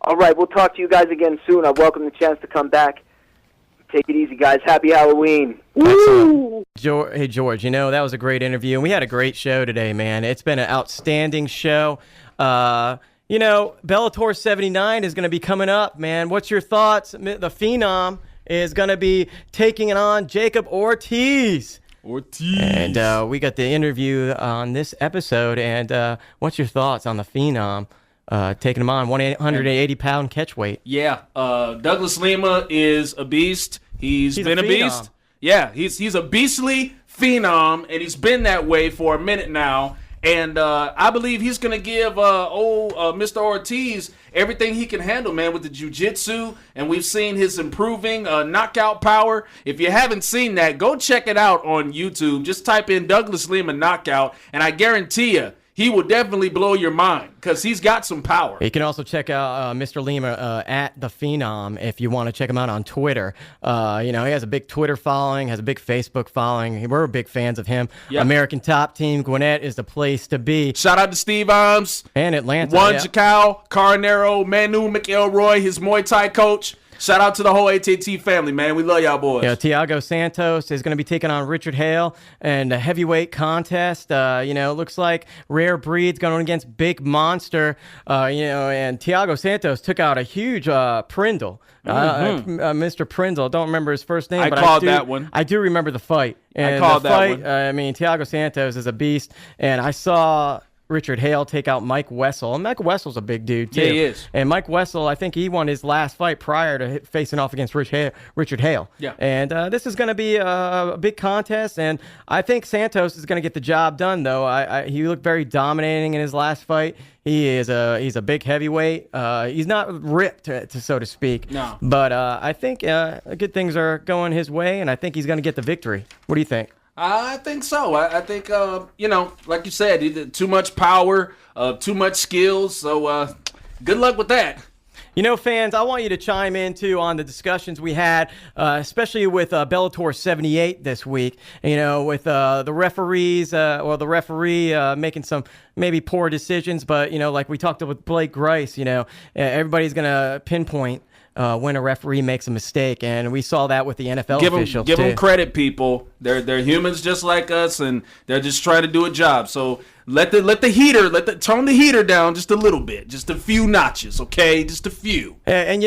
All right. We'll talk to you guys again soon. I welcome the chance to come back. Take it easy, guys. Happy Halloween. Woo! Hey, George, that was a great interview. And we had a great show today, man. It's been an outstanding show. Bellator 79 is going to be coming up, man. What's your thoughts? The Phenom is going to be taking it on Jacob Ortiz. And we got the interview on this episode. And what's your thoughts on the Phenom taking him on 180-pound catch weight? Yeah, Douglas Lima is a beast. He's been a beast. Yeah, he's a beastly phenom, and he's been that way for a minute now. And I believe he's going to give Mr. Ortiz everything he can handle, man, with the jiu-jitsu. And we've seen his improving knockout power. If you haven't seen that, go check it out on YouTube. Just type in Douglas Lima knockout, and I guarantee you, he will definitely blow your mind because he's got some power. You can also check out Mr. Lima at The Phenom if you want to check him out on Twitter. He has a big Twitter following, has a big Facebook following. We're big fans of him. Yep. American Top Team Gwinnett is the place to be. Shout out to Steve Imes. And Atlanta. Juan Jacau, Carnero, Manu McElroy, his Muay Thai coach. Shout out to the whole AT&T family, man. We love y'all boys. Yeah, Thiago Santos is going to be taking on Richard Hale in a heavyweight contest. It looks like Rare Breed's going against Big Monster. And Thiago Santos took out a huge Prindle. Mr. Prindle. Don't remember his first name. I called that one. I do remember the fight. And I called the that fight, one. Thiago Santos is a beast, and I saw Richard Hale take out Mike Wessel. And Mike Wessel's a big dude, too. Yeah, he is. And Mike Wessel, I think he won his last fight prior to facing off against Richard Hale. Yeah. And this is going to be a big contest, and I think Santos is going to get the job done, though. He looked very dominating in his last fight. He's a big heavyweight. He's not ripped, so to speak. No. But I think good things are going his way, and I think he's going to get the victory. What do you think? I think so. I think, like you said, too much power, too much skills. So good luck with that. Fans, I want you to chime in, too, on the discussions we had, especially with Bellator 78 this week, with the referees, the referee making some maybe poor decisions. But, like we talked with Blake Grice, everybody's going to pinpoint when a referee makes a mistake, and we saw that with the NFL officials. Give them credit, people. They're humans just like us, and they're just trying to do a job. So turn the heater down just a little bit, just a few notches, okay? Just a few. And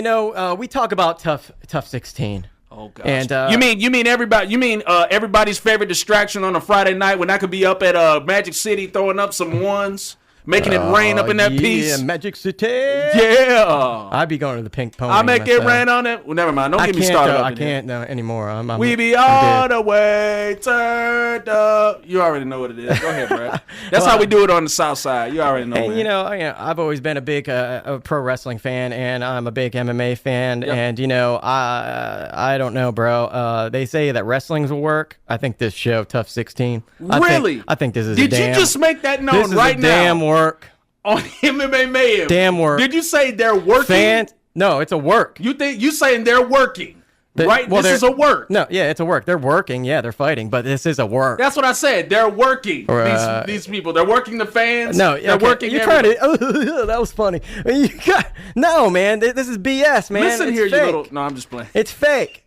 we talk about tough 16. Oh gosh. And you mean everybody? You mean everybody's favorite distraction on a Friday night when I could be up at Magic City throwing up some ones? Making it rain up in that piece. Yeah, Magic City. Yeah. I'd be going to the Pink Pony. I make it rain on it. Well, never mind. Don't get me started. I can't anymore. We be all the way turned up. You already know what it is. Go ahead, Brad. That's how we do it on the South Side. You already know. And man. I've always been a big pro wrestling fan, and I'm a big MMA fan. Yep. And I don't know, bro. They say that wrestling's will work. I think this show, Tough 16. Really? I think this is. Did you just make that known this is right a damn now? Work on MMA Mayhem. Damn work. Did you say they're working? Fans? No, it's a work. You saying they're working? Right? Well, this is a work. No, yeah, it's a work. They're working. Yeah, they're fighting, but this is a work. That's what I said. They're working. These people. They're working the fans. No, they're working. You're trying to. Oh, that was funny. No, man. This is BS, man. Listen it's here, fake. you little. No, I'm just playing. It's fake.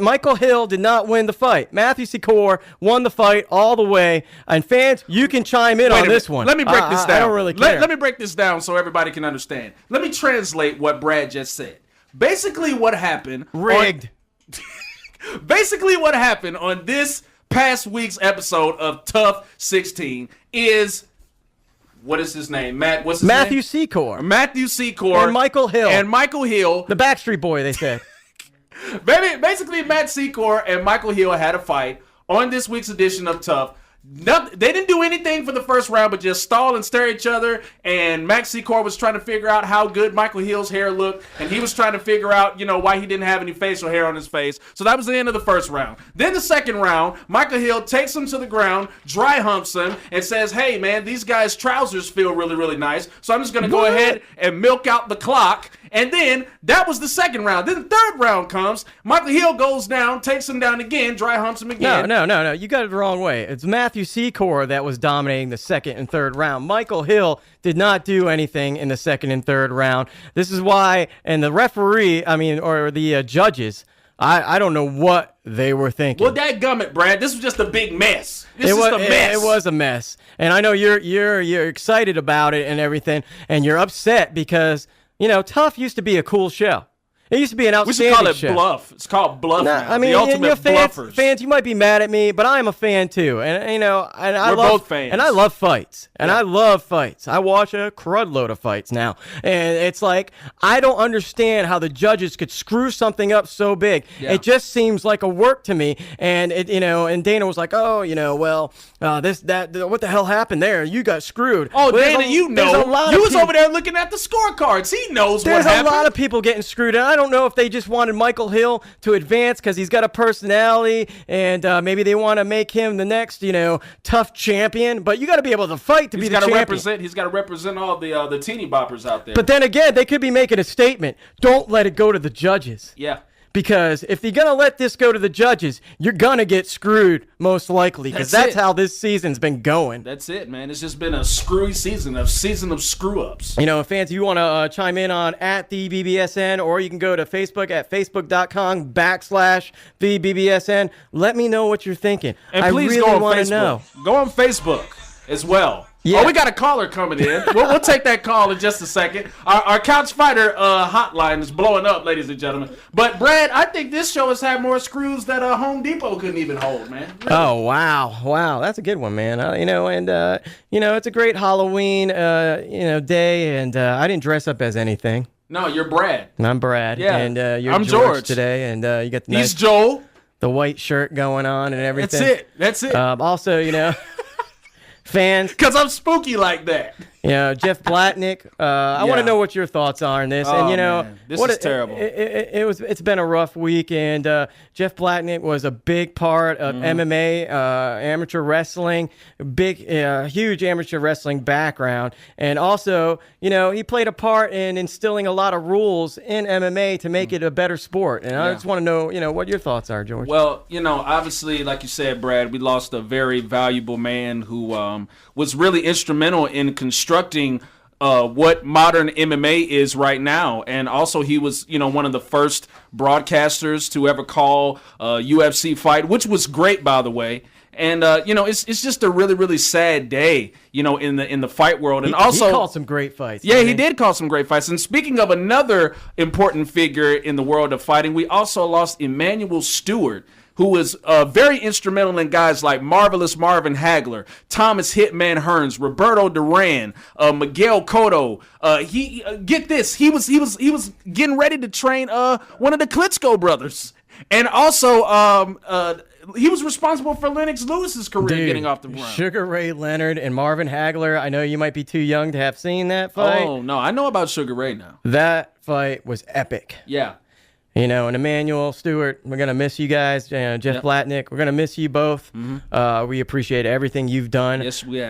Michael Hill did not win the fight. Matthew Secor won the fight all the way. And fans, you can chime in on this one. Let me break this down. I don't really care. Let me break this down so everybody can understand. Let me translate what Brad just said. Basically, what happened. Rigged. Basically, what happened on this past week's episode of Tough 16 is. What is his name? What's his Matthew name? Secor. Matthew Secor. And Michael Hill. The Backstreet Boy, they said. Basically, Matt Secor and Michael Hill had a fight on this week's edition of Tough. They didn't do anything for the first round, but just stall and stare at each other. And Max Secor was trying to figure out how good Michael Hill's hair looked, and he was trying to figure out, why he didn't have any facial hair on his face. So that was the end of the first round. Then the second round, Michael Hill takes him to the ground, dry humps him, and says, "Hey, man, these guys' trousers feel really, really nice. So I'm just going to go ahead and milk out the clock." And then that was the second round. Then the third round comes. Michael Hill goes down, takes him down again, dry humps him again. No. You got it the wrong way. It's Matthew Secor that was dominating the second and third round. Michael Hill did not do anything in the second and third round. This is why, and the referee, or the judges, I don't know what they were thinking. Well, dadgummit, Brad. This was just a big mess. This is a mess. It was a mess. And I know you're excited about it and everything, and you're upset because Tough used to be a cool show. It used to be an outstanding show. We should call it Bluff. It's called Bluff now. The ultimate bluffers. Fans, you might be mad at me, but I am a fan too. And we're both fans. And I love fights. And I love fights. I watch a crud load of fights now. And it's like, I don't understand how the judges could screw something up so big. Yeah. It just seems like a work to me. And and Dana was like, what the hell happened there? You got screwed. Oh, Dana, you was over there looking at the scorecards. He knows what happened. There's a lot of people getting screwed. And I don't know if they just wanted Michael Hill to advance because he's got a personality, and maybe they want to make him the next, tough champion. But you got to be able to fight to be the champion. He's got to represent all the teeny boppers out there. But then again, they could be making a statement. Don't let it go to the judges. Yeah. because if you're going to let this go to the judges, you're going to get screwed most likely, because that's how this season's been going. That's it, man. It's just been a screwy season, a season of screw-ups. You know, fans, if you want to chime in on @TheBBSN, or you can go to Facebook at facebook.com/TheBBSN. Let me know what you're thinking. And I please really go on want to Facebook. know. Go on Facebook as well. Yeah. Oh, we got a caller coming in. We'll take that call in just a second. Our Couch Fighter hotline is blowing up, ladies and gentlemen. But, Brad, I think this show has had more screws that Home Depot couldn't even hold, man. Really. Oh, wow. That's a good one, man. It's a great Halloween, day, and I didn't dress up as anything. No, you're Brad. I'm Brad. Yeah. And you're I'm George today, and you got the He's Joel. The white shirt going on and everything. That's it. Also, fans. Because I'm spooky like that. Jeff Blatnick. I want to know what your thoughts are on this. Oh, and man. This is terrible. It's been a rough week, and Jeff Blatnick was a big part of MMA, amateur wrestling, huge amateur wrestling background, and also, he played a part in instilling a lot of rules in MMA to make it a better sport. And I just want to know, what your thoughts are, George. Well, obviously, like you said, Brad, we lost a very valuable man who was really instrumental in constructing what modern MMA is right now. And also he was, one of the first broadcasters to ever call a UFC fight, which was great, by the way. And, it's just a really, really sad day, in the fight world. And also he called some great fights. Yeah, he did call some great fights. And speaking of another important figure in the world of fighting, we also lost Emmanuel Stewart, who was very instrumental in guys like Marvelous Marvin Hagler, Thomas Hitman Hearns, Roberto Duran, Miguel Cotto. Get this, he was getting ready to train one of the Klitschko brothers, and also he was responsible for Lennox Lewis's career getting off the ground. Sugar Ray Leonard and Marvin Hagler. I know you might be too young to have seen that fight. Oh no, I know about Sugar Ray now. That fight was epic. Yeah. And Emmanuel Stewart, we're going to miss you guys. Jeff Blatnick, we're going to miss you both. We appreciate everything you've done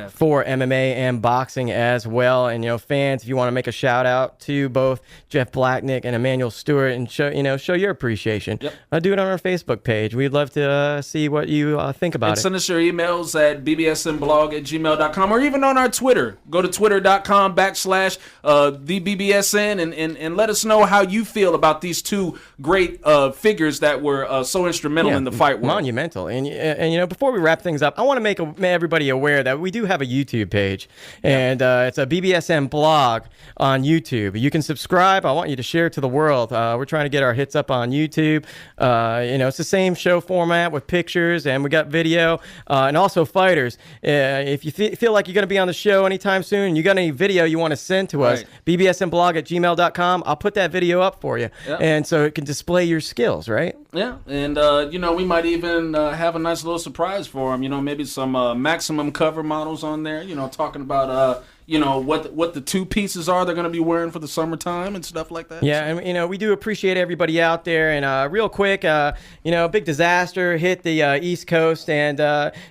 for MMA and boxing as well. And, fans, if you want to make a shout out to both Jeff Blatnick and Emmanuel Stewart and show your appreciation, do it on our Facebook page. We'd love to see what you think about it. Send us your emails at bbsnblog@gmail.com, or even on our Twitter. Go to twitter.com/thebbsn and let us know how you feel about these two great figures that were so instrumental in the fight world. Monumental. And before we wrap things up, I want to make everybody aware that we do have a YouTube page, and it's a BBSN blog on YouTube. You can subscribe. I want you to share it to the world. We're trying to get our hits up on YouTube. It's the same show format with pictures, and we got video, and also fighters. If you feel like you're going to be on the show anytime soon, and you got any video you want to send to us, bbsnblog@gmail.com. I'll put that video up for you, and so it can display your skills, right? Yeah, and we might even have a nice little surprise for them. Maybe some maximum cover models on there. Talking about what the two pieces are they're going to be wearing for the summertime and stuff like that. Yeah, and we do appreciate everybody out there. And real quick, big disaster hit the East Coast, and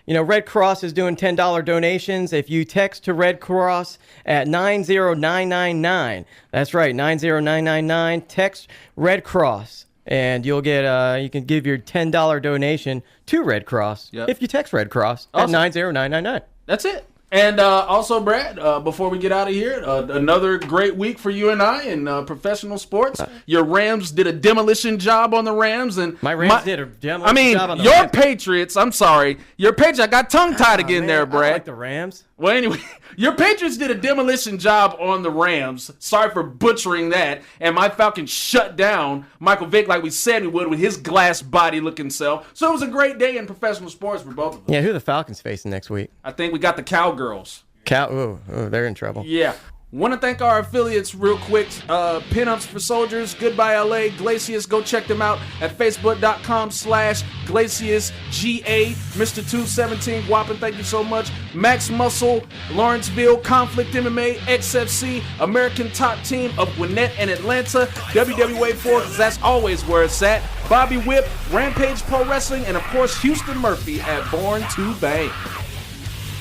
Red Cross is doing $10 donations if you text to Red Cross at 90999. That's right, 90999. Text Red Cross, and you'll get you can give your $10 donation to Red Cross if you text Red Cross at 90999. That's it. And also, Brad, before we get out of here, another great week for you and I in professional sports. Your Rams did a demolition job on the Rams, and my Rams did a demolition job on the your Rams. Patriots. I'm sorry, your Patriots. I got tongue tied again there, Brad. I like the Rams. Well, anyway, your Patriots did a demolition job on the Rams. Sorry for butchering that. And my Falcons shut down Michael Vick like we said we would with his glass body looking self. So it was a great day in professional sports for both of us. Yeah, who are the Falcons facing next week? I think we got the Cowgirls. They're in trouble. Yeah. Want to thank our affiliates real quick. Pinups for Soldiers, Goodbye LA, Glacius. Go check them out at facebook.com/GlaciusGA. Mr. 217, Whopping, thank you so much. Max Muscle, Lawrenceville, Conflict MMA, XFC, American Top Team of Gwinnett and Atlanta, WWA 4, because that's always where it's at. Bobby Whip, Rampage Pro Wrestling, and of course Houston Murphy at Born to Bang.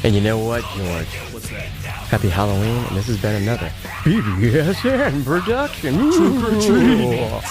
And you know what, George? What's that? Happy Halloween, and this has been another BBSN production. Trick or treat.